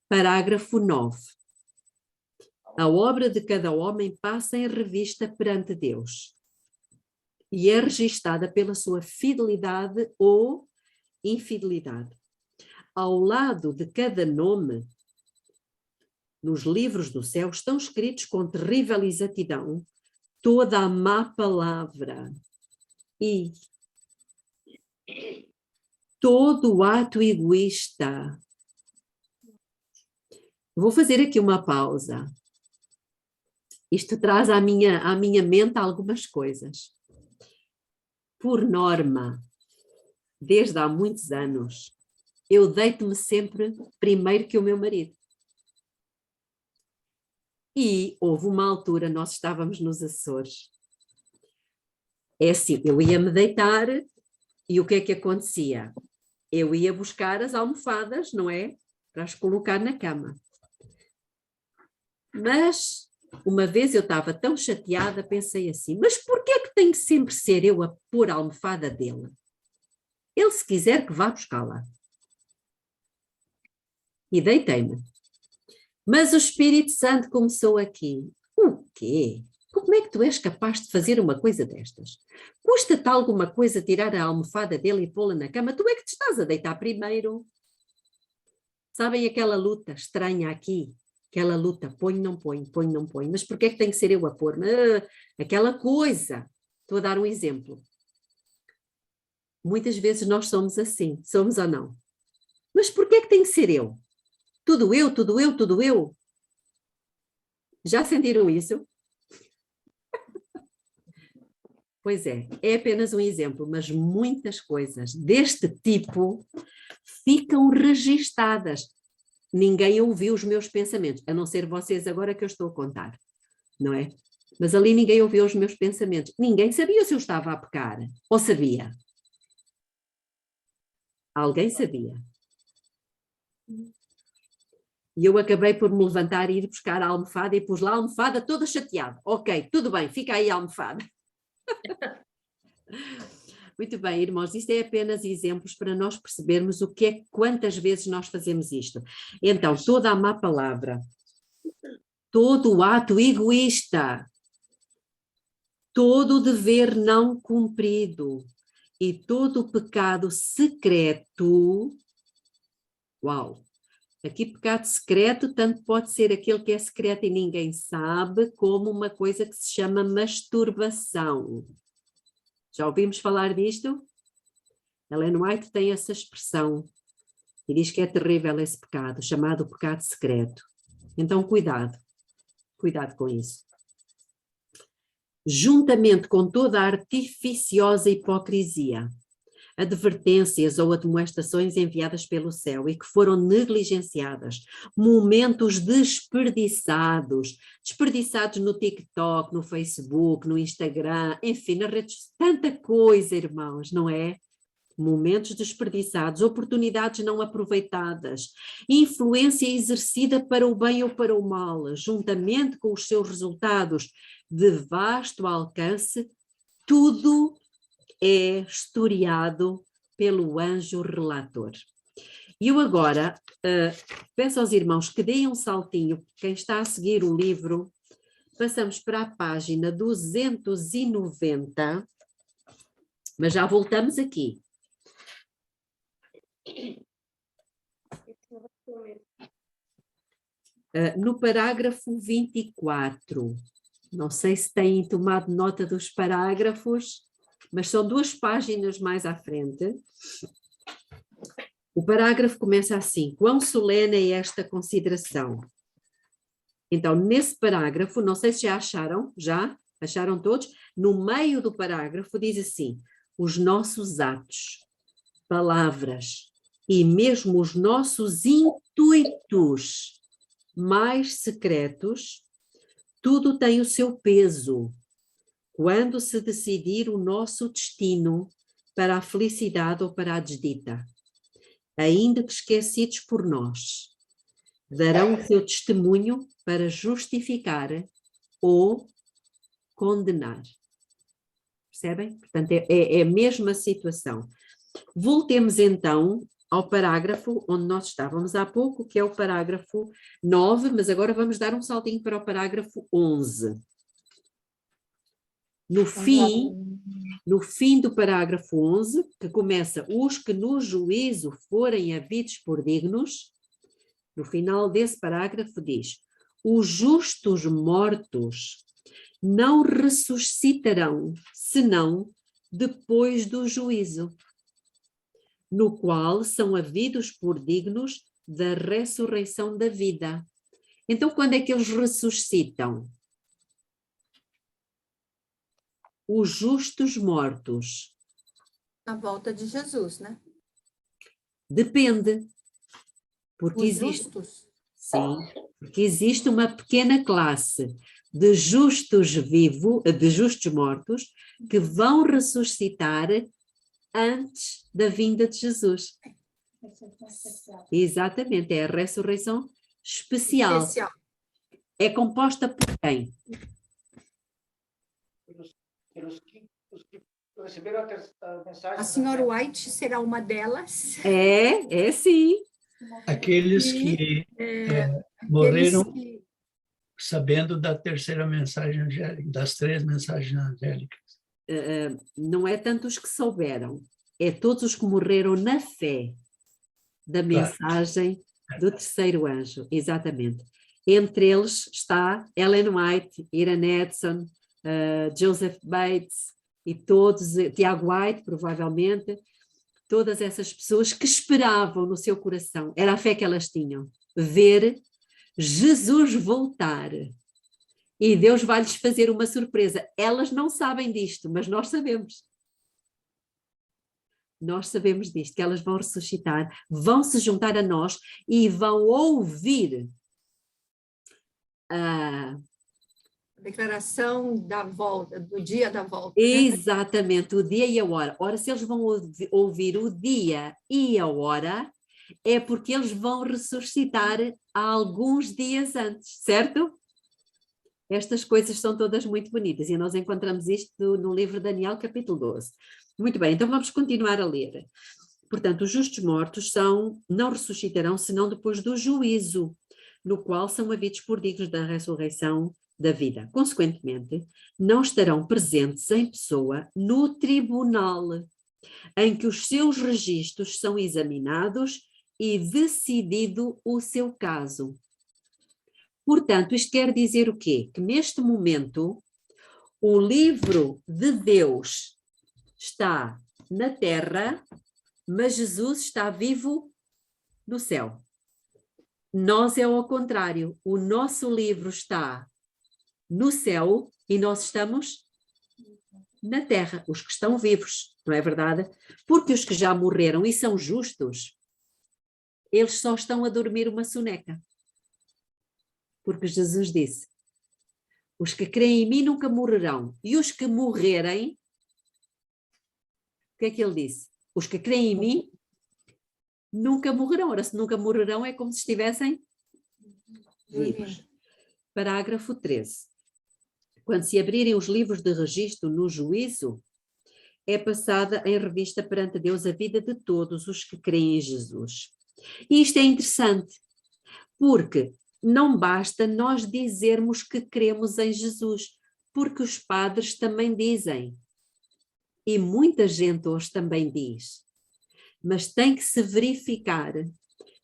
[SPEAKER 1] Parágrafo 9. A obra de cada homem passa em revista perante Deus e é registada pela sua fidelidade ou infidelidade. Ao lado de cada nome, nos livros do céu, estão escritos com terrível exatidão toda a má palavra e todo o ato egoísta. Vou fazer aqui uma pausa. Isto traz à minha mente algumas coisas. Por norma, desde há muitos anos, eu deito-me sempre primeiro que o meu marido. E houve uma altura, nós estávamos nos Açores. É assim, eu ia-me deitar e o que é que acontecia? Eu ia buscar as almofadas, não é? Para as colocar na cama. Mas, uma vez eu estava tão chateada, pensei assim, mas porquê é que tem que sempre ser eu a pôr a almofada dele? Ele, se quiser, que vá buscá-la. E deitei-me. Mas o Espírito Santo começou aqui. O quê? Como é que tu és capaz de fazer uma coisa destas? Custa-te alguma coisa tirar a almofada dele e pô-la na cama? Tu é que te estás a deitar primeiro. Sabem aquela luta estranha aqui? Aquela luta, põe, não põe, põe, não põe. Mas porquê é que tem que ser eu a pôr? Aquela coisa. Estou a dar um exemplo. Muitas vezes nós somos assim, somos ou não? Mas porquê é que tem que ser eu? Tudo eu, tudo eu, tudo eu. Já sentiram isso? Pois é apenas um exemplo, mas muitas coisas deste tipo ficam registadas. Ninguém ouviu os meus pensamentos, a não ser vocês agora que eu estou a contar, não é? Mas ali ninguém ouviu os meus pensamentos. Ninguém sabia se eu estava a pecar, ou sabia? Alguém sabia. E eu acabei por me levantar e ir buscar a almofada e pus lá a almofada toda chateada. Ok, tudo bem, fica aí a almofada. Muito bem, irmãos, isto é apenas exemplos para nós percebermos o que é, quantas vezes nós fazemos isto. Então, toda a má palavra, todo o ato egoísta, todo o dever não cumprido e todo o pecado secreto, uau! Aqui pecado secreto tanto pode ser aquele que é secreto e ninguém sabe, como uma coisa que se chama masturbação. Já ouvimos falar disto? Ellen White tem essa expressão e diz que é terrível esse pecado, chamado pecado secreto. Então cuidado com isso. Juntamente com toda a artificiosa hipocrisia, advertências ou admoestações enviadas pelo céu e que foram negligenciadas, momentos desperdiçados no TikTok, no Facebook, no Instagram, enfim, nas redes, tanta coisa, irmãos, não é? Momentos desperdiçados, oportunidades não aproveitadas, influência exercida para o bem ou para o mal, juntamente com os seus resultados de vasto alcance, tudo é historiado pelo anjo relator. E eu agora peço aos irmãos que deem um saltinho, quem está a seguir o livro, passamos para a página 290, mas já voltamos aqui. No parágrafo 24, não sei se têm tomado nota dos parágrafos, mas são 2 páginas mais à frente. O parágrafo começa assim: quão solene é esta consideração? Então, nesse parágrafo, não sei se já acharam, acharam todos? No meio do parágrafo diz assim: os nossos atos, palavras e mesmo os nossos intuitos mais secretos, tudo tem o seu peso quando se decidir o nosso destino para a felicidade ou para a desdita. Ainda que esquecidos por nós, darão o seu testemunho para justificar ou condenar. Percebem? Portanto, é a mesma situação. Voltemos então ao parágrafo onde nós estávamos há pouco, que é o parágrafo 9, mas agora vamos dar um saltinho para o parágrafo 11. No fim do parágrafo 11, que começa, os que no juízo forem havidos por dignos, no final desse parágrafo diz, os justos mortos não ressuscitarão, senão depois do juízo, no qual são havidos por dignos da ressurreição da vida. Então, quando é que eles ressuscitam? Os justos mortos.
[SPEAKER 2] Na volta de Jesus, né?
[SPEAKER 1] Depende. Porque
[SPEAKER 2] Os
[SPEAKER 1] existe,
[SPEAKER 2] justos.
[SPEAKER 1] sim, porque existe uma pequena classe de justos de justos mortos que vão ressuscitar antes da vinda de Jesus. Exatamente, é a ressurreição especial.
[SPEAKER 2] Especial.
[SPEAKER 1] É composta por quem?
[SPEAKER 4] Os que receberam a mensagem.
[SPEAKER 2] A senhora White será uma delas.
[SPEAKER 1] É sim.
[SPEAKER 3] Aqueles que morreram sabendo da terceira mensagem angélica, das 3 mensagens angélicas.
[SPEAKER 1] Não é tanto os que souberam, é todos os que morreram na fé da mensagem do terceiro anjo, exatamente. Entre eles está Ellen White, Ian Edson, Joseph Bates e todos, Tiago White, provavelmente, todas essas pessoas que esperavam no seu coração, era a fé que elas tinham, ver Jesus voltar. E Deus vai-lhes fazer uma surpresa. Elas não sabem disto, mas nós sabemos. Nós sabemos disto, que elas vão ressuscitar, vão se juntar a nós e vão ouvir a
[SPEAKER 2] declaração da volta, do dia da volta.
[SPEAKER 1] Exatamente, o dia e a hora. Ora, se eles vão ouvir o dia e a hora, é porque eles vão ressuscitar há alguns dias antes, certo? Estas coisas são todas muito bonitas e nós encontramos isto no livro de Daniel, capítulo 12. Muito bem, então vamos continuar a ler. Portanto, os justos mortos não ressuscitarão senão depois do juízo, no qual são havidos por dignos da ressurreição da vida. Consequentemente, não estarão presentes em pessoa no tribunal, em que os seus registros são examinados e decidido o seu caso. Portanto, isto quer dizer o quê? Que neste momento o livro de Deus está na terra, mas Jesus está vivo no céu. Nós é ao contrário, o nosso livro está no céu e nós estamos na terra, os que estão vivos, não é verdade? Porque os que já morreram e são justos, eles só estão a dormir uma soneca. Porque Jesus disse, os que creem em mim nunca morrerão, e os que morrerem, o que é que ele disse? Os que creem em mim nunca morrerão. Ora, se nunca morrerão é como se estivessem vivos. Parágrafo 13. Quando se abrirem os livros de registro no juízo, é passada em revista perante Deus a vida de todos os que creem em Jesus. E isto é interessante, porque não basta nós dizermos que cremos em Jesus, porque os padres também dizem, e muita gente hoje também diz, mas tem que se verificar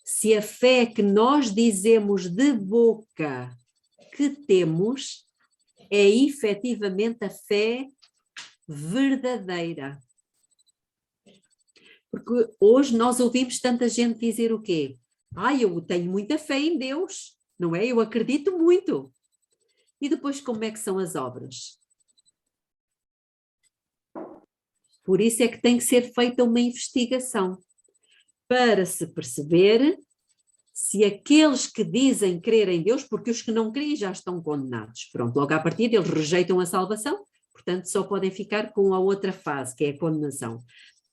[SPEAKER 1] se a fé que nós dizemos de boca que temos é efetivamente a fé verdadeira. Porque hoje nós ouvimos tanta gente dizer o quê? Eu tenho muita fé em Deus, não é? Eu acredito muito. E depois como é que são as obras? Por isso é que tem que ser feita uma investigação para se perceber se aqueles que dizem crer em Deus, porque os que não creem já estão condenados. Pronto, logo à partida eles rejeitam a salvação, portanto só podem ficar com a outra fase, que é a condenação.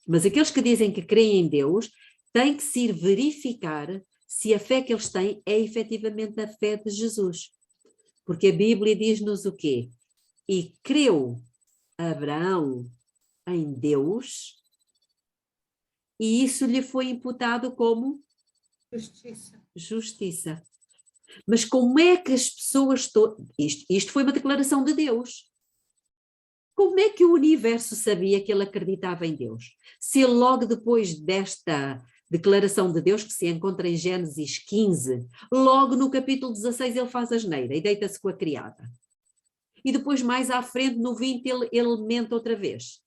[SPEAKER 1] Mas aqueles que dizem que creem em Deus, têm que se ir verificar se a fé que eles têm é efetivamente a fé de Jesus. Porque a Bíblia diz-nos o quê? E creu Abraão em Deus e isso lhe foi imputado como
[SPEAKER 2] Justiça.
[SPEAKER 1] justiça. Mas como é que as pessoas... Isto foi uma declaração de Deus. Como é que o universo sabia que ele acreditava em Deus? Se ele logo depois desta declaração de Deus, que se encontra em Gênesis 15, logo no capítulo 16 ele faz asneira e deita-se com a criada. E depois mais à frente, no 20, ele mente outra vez.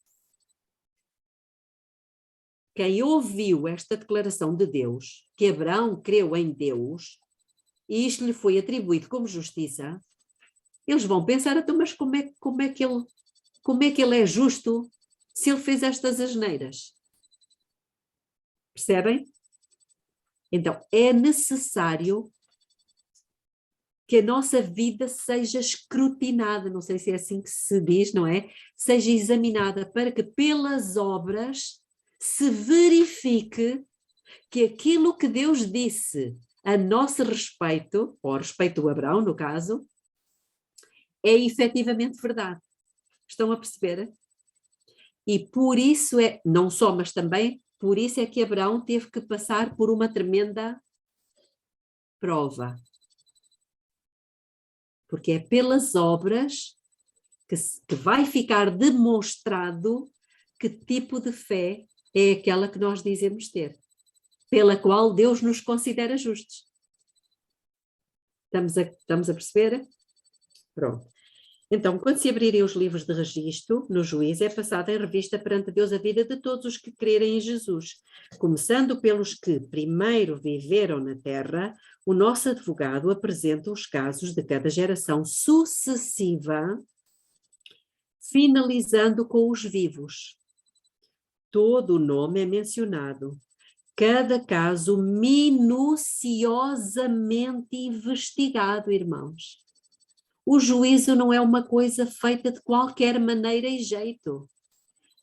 [SPEAKER 1] Quem ouviu esta declaração de Deus, que Abraão creu em Deus, e isto lhe foi atribuído como justiça, eles vão pensar, então, mas como é que ele é justo se ele fez estas asneiras? Percebem? Então, é necessário que a nossa vida seja escrutinada, não sei se é assim que se diz, não é? Seja examinada para que pelas obras se verifique que aquilo que Deus disse a nosso respeito, ou a respeito do Abraão, no caso, é efetivamente verdade. Estão a perceber? E por isso não só, mas também, por isso é que Abraão teve que passar por uma tremenda prova. Porque é pelas obras que vai ficar demonstrado que tipo de fé é aquela que nós dizemos ter, pela qual Deus nos considera justos. Estamos a perceber? Pronto. Então, quando se abrirem os livros de registro, no juízo, é passada em revista perante Deus a vida de todos os que crerem em Jesus, começando pelos que primeiro viveram na terra. O nosso advogado apresenta os casos de cada geração sucessiva, finalizando com os vivos. Todo o nome é mencionado, cada caso minuciosamente investigado, irmãos. O juízo não é uma coisa feita de qualquer maneira e jeito.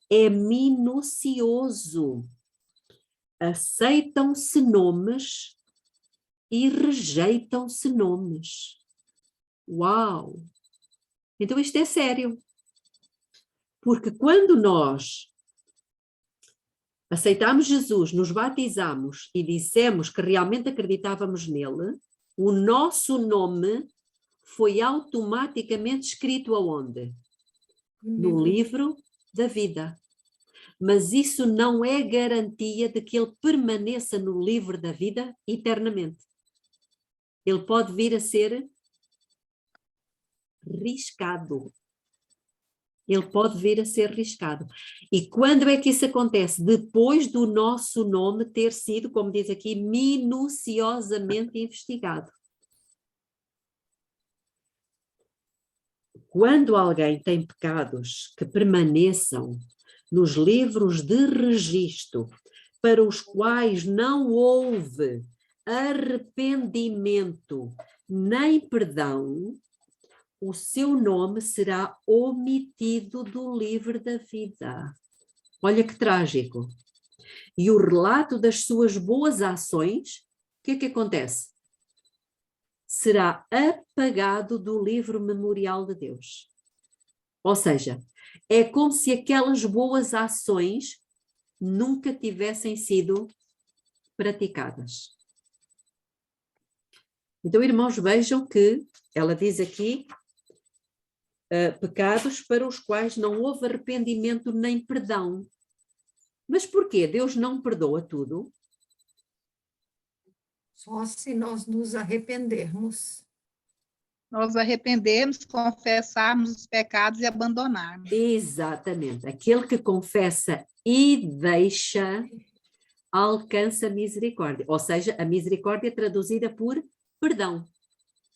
[SPEAKER 1] É minucioso. Aceitam-se nomes e rejeitam-se nomes. Uau! Então isto é sério. Porque quando nós aceitamos Jesus, nos batizamos e dissemos que realmente acreditávamos nele, o nosso nome foi automaticamente escrito aonde? No livro da vida. Mas isso não é garantia de que ele permaneça no livro da vida eternamente. Ele pode vir a ser riscado. Ele pode vir a ser riscado. E quando é que isso acontece? Depois do nosso nome ter sido, como diz aqui, minuciosamente investigado. Quando alguém tem pecados que permaneçam nos livros de registro, para os quais não houve arrependimento nem perdão, o seu nome será omitido do livro da vida. Olha que trágico. E o relato das suas boas ações, o que é que acontece? Será apagado do livro memorial de Deus. Ou seja, é como se aquelas boas ações nunca tivessem sido praticadas. Então, irmãos, vejam que ela diz aqui pecados para os quais não houve arrependimento nem perdão. Mas porquê? Deus não perdoa tudo?
[SPEAKER 2] Só se nós nos arrependermos.
[SPEAKER 5] Nós arrependermos, confessarmos os pecados e abandonarmos.
[SPEAKER 1] Exatamente. Aquele que confessa e deixa alcança a misericórdia. Ou seja, a misericórdia traduzida por perdão.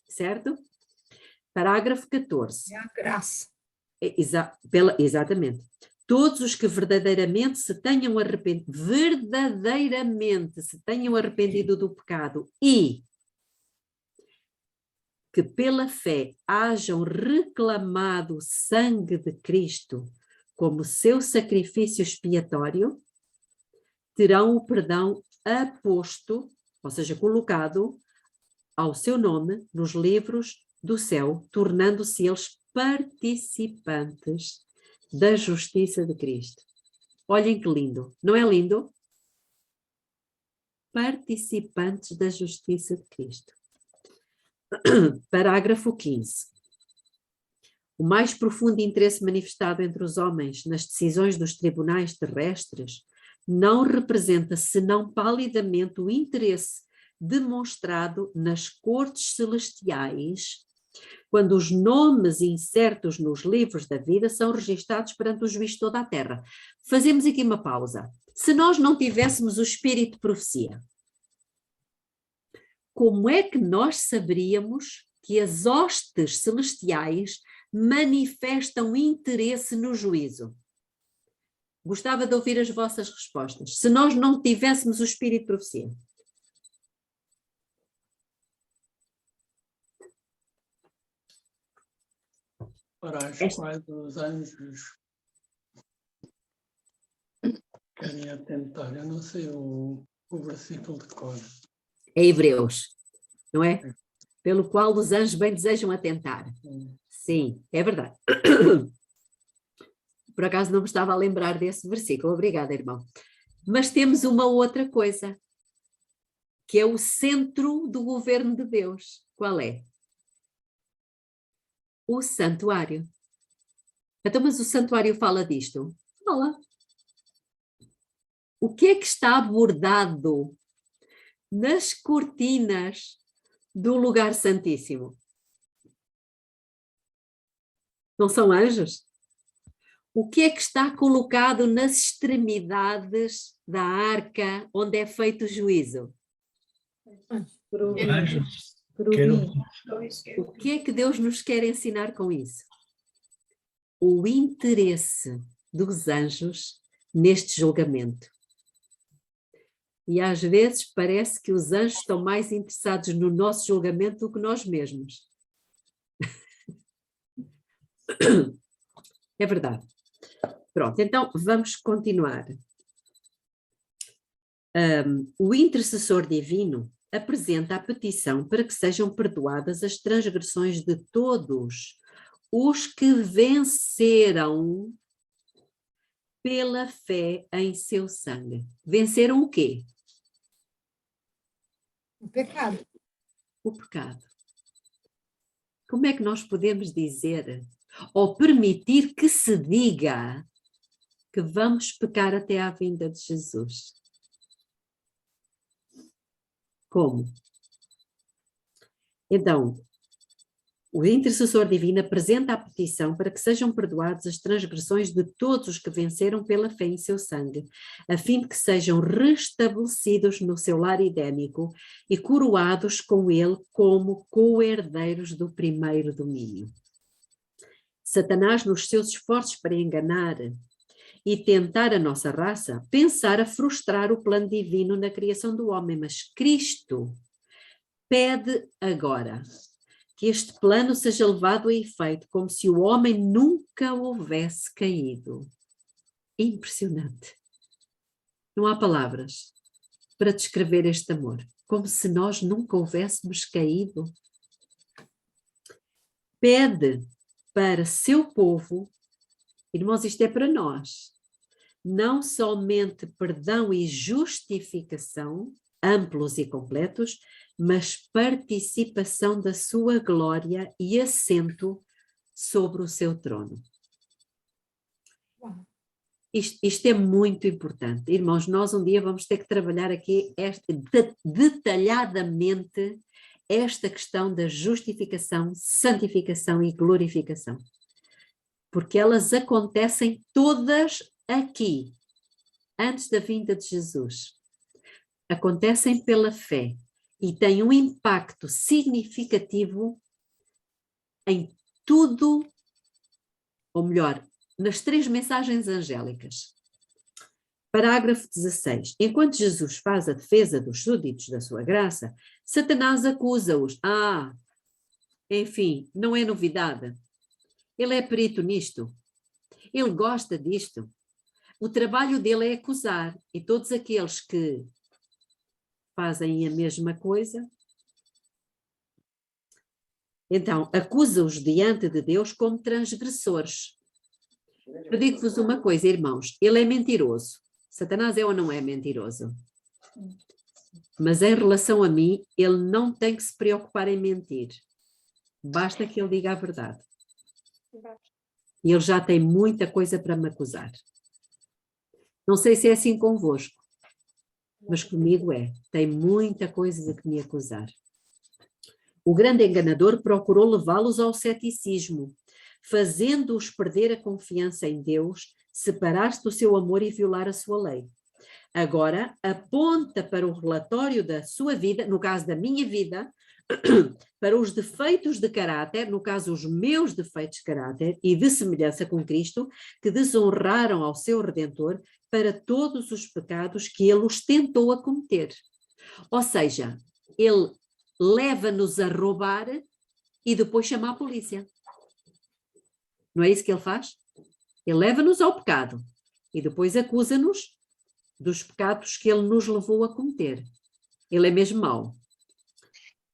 [SPEAKER 1] Certo? Parágrafo 14.
[SPEAKER 2] É a graça.
[SPEAKER 1] Exatamente. Todos os que verdadeiramente se tenham arrependido do pecado e que pela fé hajam reclamado o sangue de Cristo como seu sacrifício expiatório, terão o perdão aposto, ou seja, colocado ao seu nome nos livros do céu, tornando-se eles participantes da justiça de Cristo. Olhem que lindo, não é lindo? participantes da justiça de Cristo. Parágrafo 15. O mais profundo interesse manifestado entre os homens nas decisões dos tribunais terrestres não representa senão palidamente o interesse demonstrado nas cortes celestiais, quando os nomes incertos nos livros da vida são registados perante o juiz de toda a terra. Fazemos aqui uma pausa. Se nós não tivéssemos o espírito de profecia, como é que nós saberíamos que as hostes celestiais manifestam interesse no juízo? Gostava de ouvir as vossas respostas. Se nós não tivéssemos o espírito de profecia.
[SPEAKER 6] Para as quais os anjos querem atentar. Eu não sei o versículo de cor.
[SPEAKER 1] É Hebreus, não é? Pelo qual os anjos bem desejam atentar. Sim, é verdade. Por acaso não me estava a lembrar desse versículo. Obrigada, irmão. Mas temos uma outra coisa, que é o centro do governo de Deus. Qual é? O santuário. Então, mas o santuário fala disto? Fala. O que é que está bordado nas cortinas do lugar santíssimo? Não são anjos? O que é que está colocado nas extremidades da arca onde é feito o juízo?
[SPEAKER 3] Anjos.
[SPEAKER 1] O que é que Deus nos quer ensinar com isso? O interesse dos anjos neste julgamento. E às vezes parece que os anjos estão mais interessados no nosso julgamento do que nós mesmos. É verdade. Pronto, então vamos continuar. O intercessor divino apresenta a petição para que sejam perdoadas as transgressões de todos os que venceram pela fé em seu sangue. Venceram o quê?
[SPEAKER 2] O pecado.
[SPEAKER 1] O pecado. Como é que nós podemos dizer ou permitir que se diga que vamos pecar até à vinda de Jesus? Como? Então, o intercessor divino apresenta a petição para que sejam perdoadas as transgressões de todos os que venceram pela fé em seu sangue, a fim de que sejam restabelecidos no seu lar edénico e coroados com ele como co-herdeiros do primeiro domínio. Satanás, nos seus esforços para enganar e tentar a nossa raça, pensara frustrar o plano divino na criação do homem, mas Cristo pede agora que este plano seja levado a efeito, como se o homem nunca houvesse caído. Impressionante. Não há palavras para descrever este amor, como se nós nunca houvéssemos caído. Pede para seu povo, irmãos, isto é para nós, não somente perdão e justificação, amplos e completos, mas participação da sua glória e assento sobre o seu trono. Isto é muito importante. Irmãos, nós um dia vamos ter que trabalhar aqui detalhadamente esta questão da justificação, santificação e glorificação. Porque elas acontecem todas aqui, antes da vinda de Jesus. Acontecem pela fé e têm um impacto significativo em tudo, ou melhor, nas 3 mensagens angélicas. Parágrafo 16. Enquanto Jesus faz a defesa dos súditos da sua graça, Satanás acusa-os. Enfim, não é novidade. Ele é perito nisto. Ele gosta disto. O trabalho dele é acusar. E todos aqueles que fazem a mesma coisa, então acusa-os diante de Deus como transgressores. Eu digo-vos uma coisa, irmãos, ele é mentiroso. Satanás é ou não é mentiroso? Mas em relação a mim, ele não tem que se preocupar em mentir. Basta que ele diga a verdade. E ele já tem muita coisa para me acusar. Não sei se é assim convosco, mas comigo é. Tem muita coisa de que me acusar. O grande enganador procurou levá-los ao ceticismo, fazendo-os perder a confiança em Deus, separar-se do seu amor e violar a sua lei. Agora, aponta para o relatório da sua vida, no caso da minha vida, para os defeitos de caráter, no caso os meus defeitos de caráter e de semelhança com Cristo, que desonraram ao seu Redentor, para todos os pecados que ele os tentou a cometer. Ou seja, ele leva-nos a roubar e depois chama a polícia. Não é isso que ele faz? Ele leva-nos ao pecado e depois acusa-nos dos pecados que ele nos levou a cometer. Ele é mesmo mau.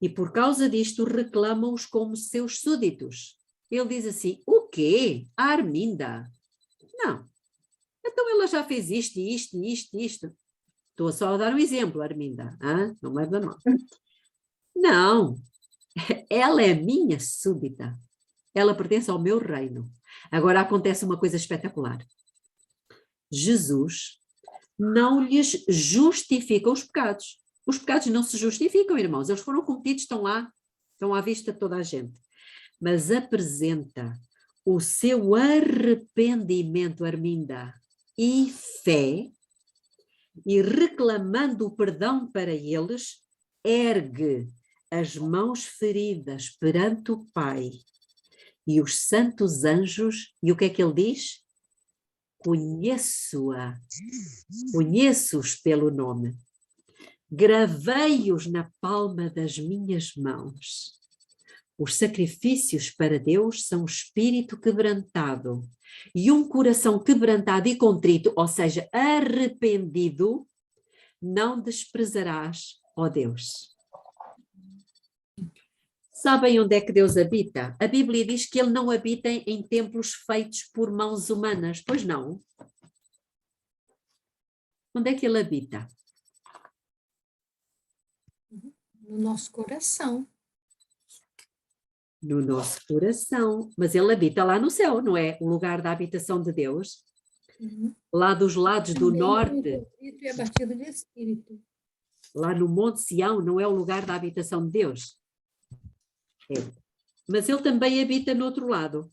[SPEAKER 1] E por causa disto reclamam-os como seus súditos. Ele diz assim, o quê? A Arminda? Não. Então ela já fez isto, isto, isto, isto. Estou só a dar um exemplo, Arminda. Não leva mal. Não. Ela é minha súdita. Ela pertence ao meu reino. Agora acontece uma coisa espetacular. Jesus não lhes justifica os pecados. Os pecados não se justificam, irmãos. Eles foram cometidos, estão lá, estão à vista de toda a gente. Mas apresenta o seu arrependimento, Arminda, e fé, e reclamando o perdão para eles, ergue as mãos feridas perante o Pai e os santos anjos, e o que é que ele diz? Conheço-os pelo nome, gravei-os na palma das minhas mãos. Os sacrifícios para Deus são espírito quebrantado e um coração quebrantado e contrito, ou seja, arrependido, não desprezarás, ó Deus. Sabem onde é que Deus habita? A Bíblia diz que ele não habita em templos feitos por mãos humanas, pois não? Onde é que ele habita?
[SPEAKER 2] No nosso coração.
[SPEAKER 1] No nosso coração, mas ele habita lá no céu, não é? O lugar da habitação de Deus. Lá dos lados do norte.
[SPEAKER 2] E é batido de espírito.
[SPEAKER 1] Lá no Monte Sião, não é o lugar da habitação de Deus? É. Mas ele também habita no outro lado.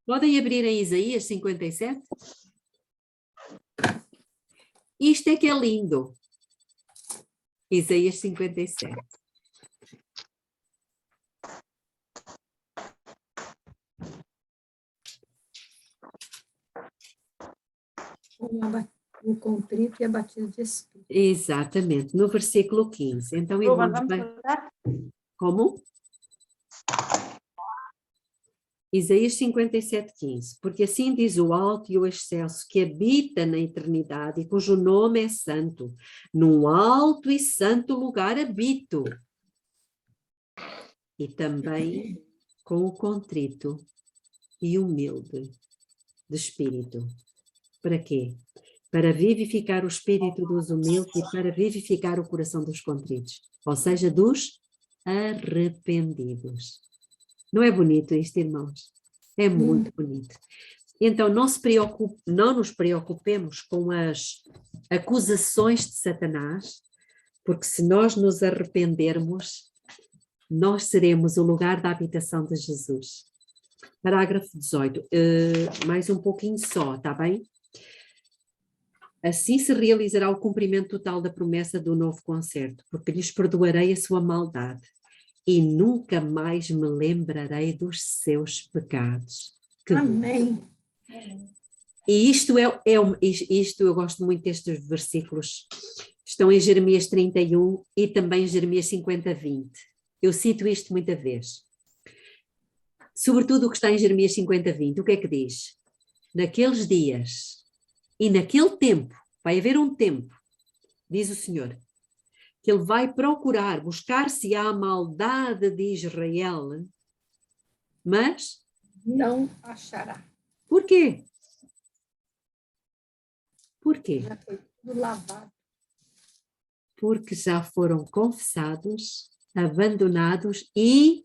[SPEAKER 1] Podem abrir em Isaías 57? Isto é que é lindo. Isaías 57.
[SPEAKER 2] O contrito e abatido de espírito.
[SPEAKER 1] Exatamente, no versículo 15. Então, irmãos, como? Isaías 57, 15. Porque assim diz o alto e o excelso, que habita na eternidade e cujo nome é santo. Num alto e santo lugar habito. E também com o contrito e humilde de espírito. Para quê? Para vivificar o espírito dos humildes e para vivificar o coração dos contritos. Ou seja, dos arrependidos. Não é bonito isto, irmãos? É muito bonito. Então, não nos preocupemos com as acusações de Satanás, porque se nós nos arrependermos, nós seremos o lugar da habitação de Jesus. Parágrafo 18. Mais um pouquinho só, está bem? Assim se realizará o cumprimento total da promessa do novo concerto, porque lhes perdoarei a sua maldade e nunca mais me lembrarei dos seus pecados.
[SPEAKER 2] Amém.
[SPEAKER 1] E isto eu gosto muito destes versículos. Estão em Jeremias 31 e também em Jeremias 50, 20. Eu cito isto muita vez. Sobretudo o que está em Jeremias 50, 20. O que é que diz? Naqueles dias e naquele tempo, vai haver um tempo, diz o Senhor, que ele vai procurar buscar-se à maldade de Israel, mas
[SPEAKER 2] não achará.
[SPEAKER 1] Por quê? Por quê?
[SPEAKER 2] Já foi tudo lavado.
[SPEAKER 1] porque já foram confessados, abandonados e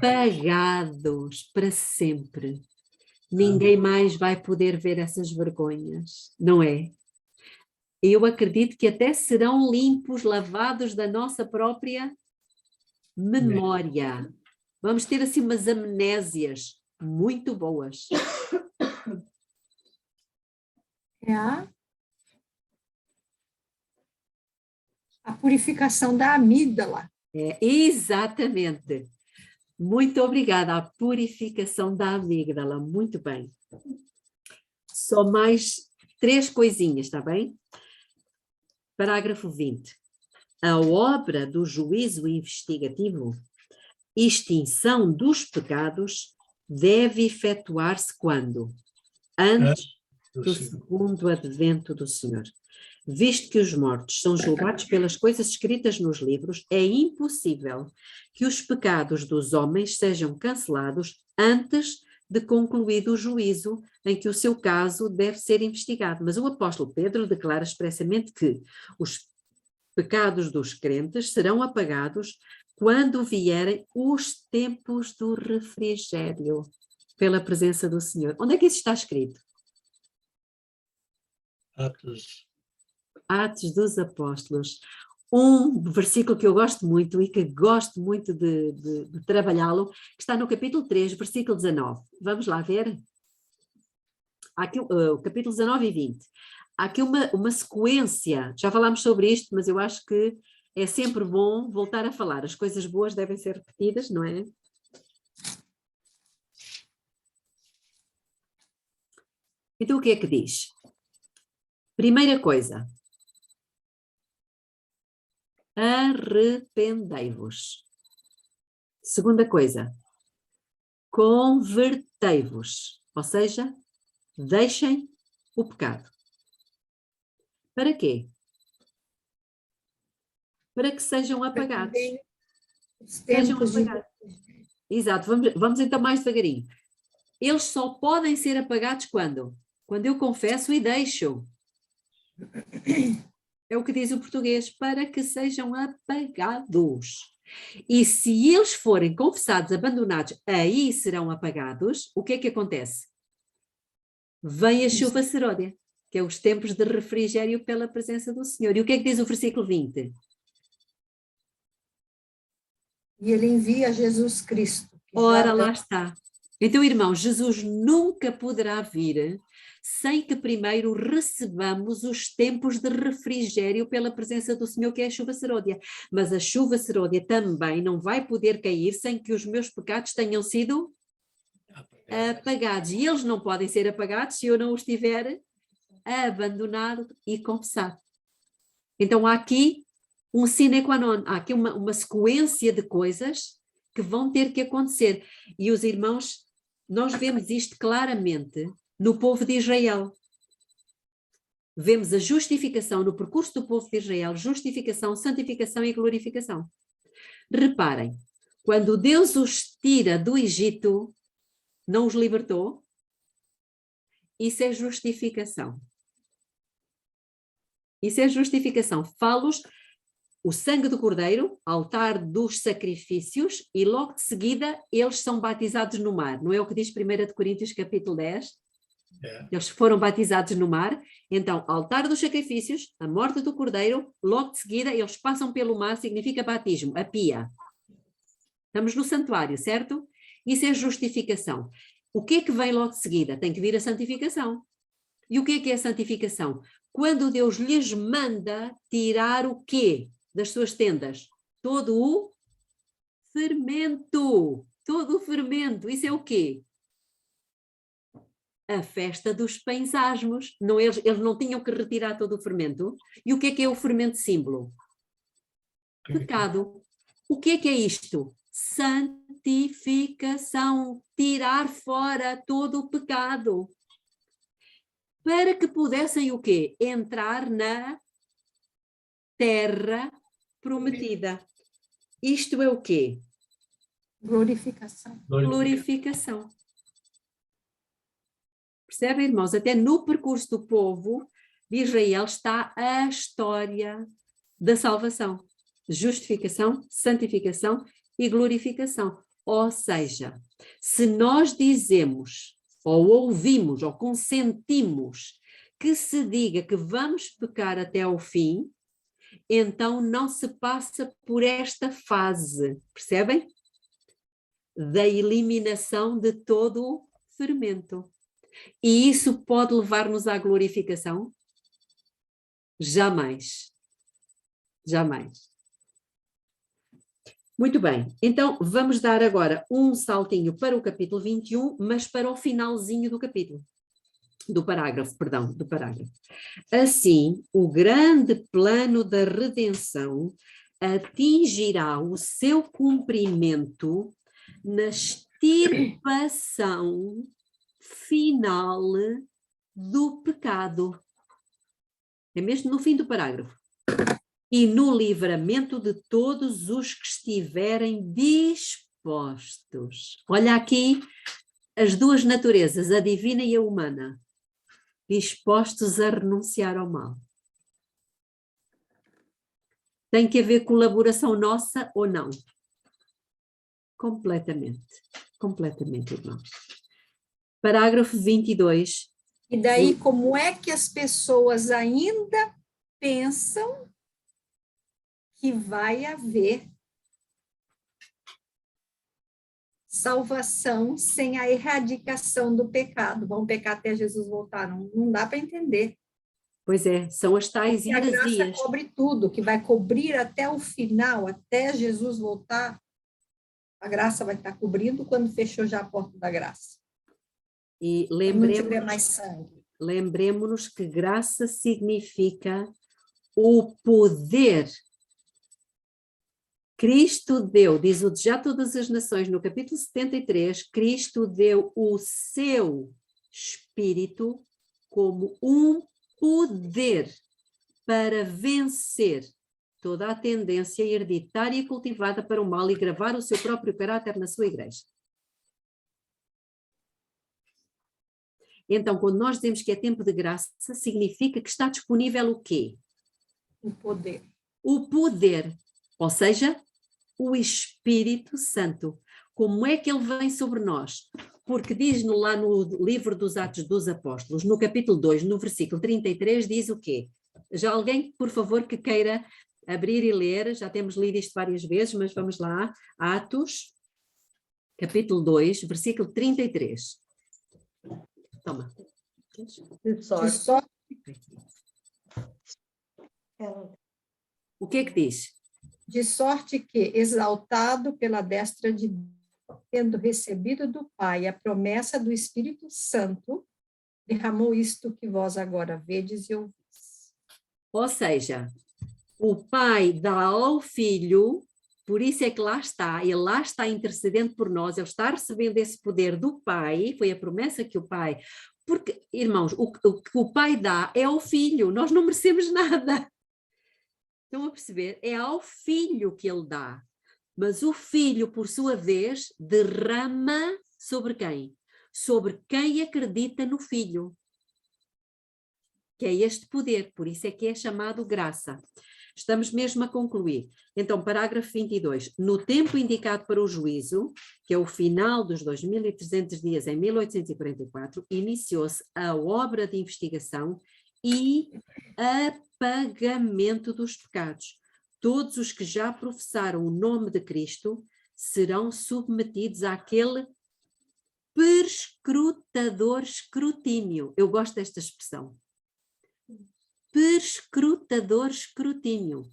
[SPEAKER 1] apagados para sempre. Ninguém mais vai poder ver essas vergonhas, não é? Eu acredito que até serão limpos, lavados da nossa própria memória. Vamos ter assim umas amnésias muito boas.
[SPEAKER 2] É a purificação da amígdala.
[SPEAKER 1] É, exatamente. Muito obrigada. A purificação da amígdala. Muito bem. Só mais 3 coisinhas, está bem? Parágrafo 20. A obra do juízo investigativo, extinção dos pecados, deve efetuar-se quando? Antes do segundo advento do Senhor. Visto que os mortos são julgados pelas coisas escritas nos livros, é impossível que os pecados dos homens sejam cancelados antes de concluído o juízo em que o seu caso deve ser investigado. Mas o apóstolo Pedro declara expressamente que os pecados dos crentes serão apagados quando vierem os tempos do refrigério pela presença do Senhor. Onde é que isso está escrito? Atos dos Apóstolos. Um versículo que eu gosto muito e que gosto muito de trabalhá-lo, que está no capítulo 3, versículo 19. Vamos lá ver? Há aqui, o capítulo 19 e 20. Há aqui uma sequência, já falámos sobre isto, mas eu acho que é sempre bom voltar a falar. As coisas boas devem ser repetidas, não é? Então o que é que diz? Primeira coisa. Arrependei-vos. Segunda coisa. Convertei-vos. Ou seja, deixem o pecado. Para quê? Para que sejam apagados. Sejam apagados. Exato, vamos então mais devagarinho. Eles só podem ser apagados quando? Quando eu confesso e deixo. É o que diz o português, para que sejam apagados. E se eles forem confessados, abandonados, aí serão apagados, o que é que acontece? Vem a chuva seródia, que é os tempos de refrigério pela presença do Senhor. E o que é que diz o versículo 20?
[SPEAKER 2] E ele envia Jesus Cristo.
[SPEAKER 1] Ora, lá está. Então, irmãos, Jesus nunca poderá vir sem que primeiro recebamos os tempos de refrigério pela presença do Senhor, que é a chuva seródia. Mas a chuva seródia também não vai poder cair sem que os meus pecados tenham sido apagados. E eles não podem ser apagados se eu não os tiver abandonado e confessado. Então, há aqui um sine qua non, há aqui uma sequência de coisas que vão ter que acontecer. E os irmãos, nós vemos isto claramente no povo de Israel. Vemos a justificação no percurso do povo de Israel, justificação, santificação e glorificação. Reparem, quando Deus os tira do Egito, não os libertou, isso é justificação. Isso é justificação. Falo-os o sangue do cordeiro, altar dos sacrifícios, e logo de seguida eles são batizados no mar. Não é o que diz 1 Coríntios capítulo 10? Eles foram batizados no mar. Então, altar dos sacrifícios, a morte do cordeiro, logo de seguida eles passam pelo mar, significa batismo, a pia. Estamos no santuário, certo? Isso é justificação. O que é que vem logo de seguida? Tem que vir a santificação. E o que é a santificação? Quando Deus lhes manda tirar o quê das suas tendas? Todo o fermento. Todo o fermento. Isso é o quê? A festa dos pães asmos. Não, eles não tinham que retirar todo o fermento. E o que é o fermento símbolo? Pecado. O que é isto? Santificação. Tirar fora todo o pecado. Para que pudessem o quê? Entrar na terra prometida. Isto é o quê?
[SPEAKER 2] Glorificação.
[SPEAKER 1] Glorificação. Percebem, irmãos? Até no percurso do povo, de Israel está a história da salvação, justificação, santificação e glorificação. Ou seja, se nós dizemos, ou ouvimos, ou consentimos que se diga que vamos pecar até ao fim, então não se passa por esta fase, percebem? Da eliminação de todo o fermento. E isso pode levar-nos à glorificação? Jamais. Jamais. Muito bem, então vamos dar agora um saltinho para o capítulo 21, mas para o finalzinho do capítulo. Do parágrafo. Assim, o grande plano da redenção atingirá o seu cumprimento na extirpação final do pecado. É mesmo no fim do parágrafo. E no livramento de todos os que estiverem dispostos. Olha aqui as duas naturezas, a divina e a humana, dispostos a renunciar ao mal. Tem que haver colaboração nossa ou não? Completamente, irmãos. Parágrafo 22.
[SPEAKER 2] E daí, como é que as pessoas ainda pensam que vai haver salvação sem a erradicação do pecado? Vão pecar até Jesus voltar? Não dá para entender.
[SPEAKER 1] Pois é, são as tais
[SPEAKER 2] Porque a graça
[SPEAKER 1] heresias.
[SPEAKER 2] cobre tudo, que vai cobrir até o final, até Jesus voltar. A graça vai estar cobrindo quando fechou já a porta da graça.
[SPEAKER 1] E
[SPEAKER 2] Não tiver mais sangue.
[SPEAKER 1] lembremos-nos que graça significa o poder. Cristo deu, diz o de Já Todas as Nações, no capítulo 73, Cristo deu o seu Espírito como um poder para vencer toda a tendência hereditária e cultivada para o mal e gravar o seu próprio caráter na sua igreja. Então, quando nós dizemos que é tempo de graça, significa que está disponível o quê?
[SPEAKER 2] O poder.
[SPEAKER 1] O poder, ou seja, o Espírito Santo. Como é que ele vem sobre nós? Porque diz lá no livro dos Atos dos Apóstolos, no capítulo 2, no versículo 33, diz o quê? Já alguém, por favor, que queira abrir e ler, já temos lido isto várias vezes, mas vamos lá. Atos, capítulo 2, versículo 33. Toma.
[SPEAKER 2] De sorte.
[SPEAKER 1] O que é que diz?
[SPEAKER 2] De sorte que, exaltado pela destra de Deus, tendo recebido do Pai a promessa do Espírito Santo, derramou isto que vós agora vedes e ouvis.
[SPEAKER 1] Ou seja, o Pai dá ao Filho, por isso é que lá está, ele lá está intercedendo por nós, ele está recebendo esse poder do Pai, foi a promessa que o Pai... Porque, irmãos, o que o Pai dá é ao Filho, nós não merecemos nada. Estão a perceber? É ao Filho que ele dá. Mas o Filho, por sua vez, derrama sobre quem? Sobre quem acredita no Filho. Que é este poder, por isso é que é chamado graça. Estamos mesmo a concluir. Então, parágrafo 22. No tempo indicado para o juízo, que é o final dos 2.300 dias em 1844, iniciou-se a obra de investigação e apagamento dos pecados. Todos os que já professaram o nome de Cristo serão submetidos àquele perscrutador escrutínio. Eu gosto desta expressão. Perscrutador escrutínio.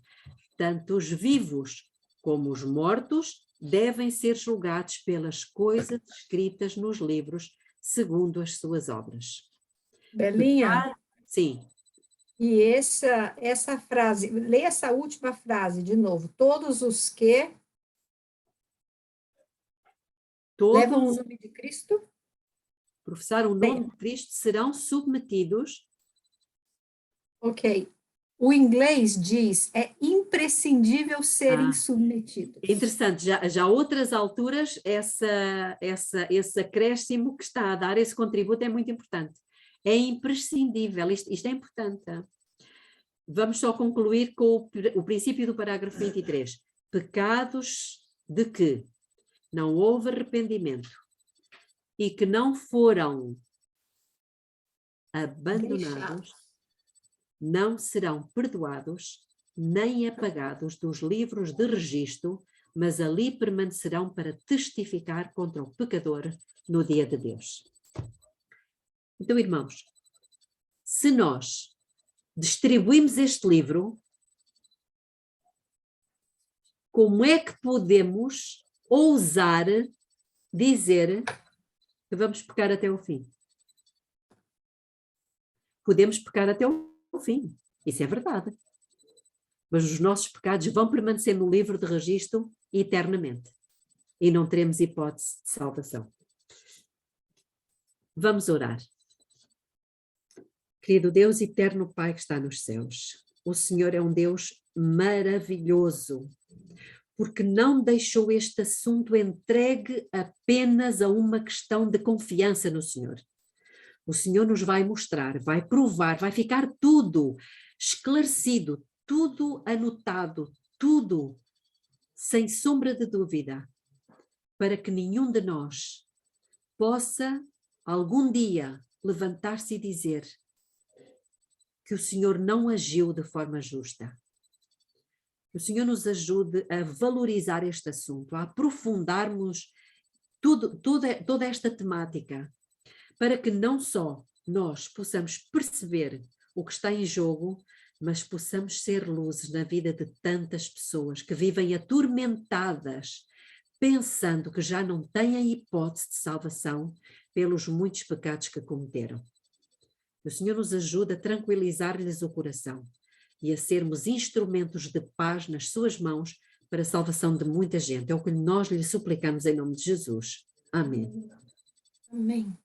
[SPEAKER 1] Tanto os vivos como os mortos devem ser julgados pelas coisas escritas nos livros, segundo as suas obras.
[SPEAKER 2] Belinha?
[SPEAKER 1] Sim.
[SPEAKER 2] E essa frase, lê essa última frase de novo. Todos os que levam o nome de Cristo,
[SPEAKER 1] professar o nome de Cristo, serão submetidos.
[SPEAKER 2] Ok. O inglês diz, é imprescindível serem submetidos.
[SPEAKER 1] É interessante, já outras alturas, esse acréscimo que está a dar, esse contributo é muito importante. É imprescindível, isto é importante. Vamos só concluir com o princípio do parágrafo 23. Pecados de que não houve arrependimento e que não foram abandonados, não serão perdoados nem apagados dos livros de registro, mas ali permanecerão para testificar contra o pecador no dia de Deus. Então, irmãos, se nós distribuímos este livro, como é que podemos ousar dizer que vamos pecar até o fim? Podemos pecar até o fim, isso é verdade. Mas os nossos pecados vão permanecer no livro de registro eternamente. E não teremos hipótese de salvação. Vamos orar. Querido Deus, eterno Pai que está nos céus, o Senhor é um Deus maravilhoso, porque não deixou este assunto entregue apenas a uma questão de confiança no Senhor. O Senhor nos vai mostrar, vai provar, vai ficar tudo esclarecido, tudo anotado, tudo sem sombra de dúvida, para que nenhum de nós possa algum dia levantar-se e dizer que o Senhor não agiu de forma justa. Que o Senhor nos ajude a valorizar este assunto, a aprofundarmos toda esta temática, para que não só nós possamos perceber o que está em jogo, mas possamos ser luzes na vida de tantas pessoas que vivem atormentadas, pensando que já não têm a hipótese de salvação pelos muitos pecados que cometeram. O Senhor nos ajuda a tranquilizar-lhes o coração e a sermos instrumentos de paz nas suas mãos para a salvação de muita gente. É o que nós lhe suplicamos em nome de Jesus. Amém.
[SPEAKER 2] Amém.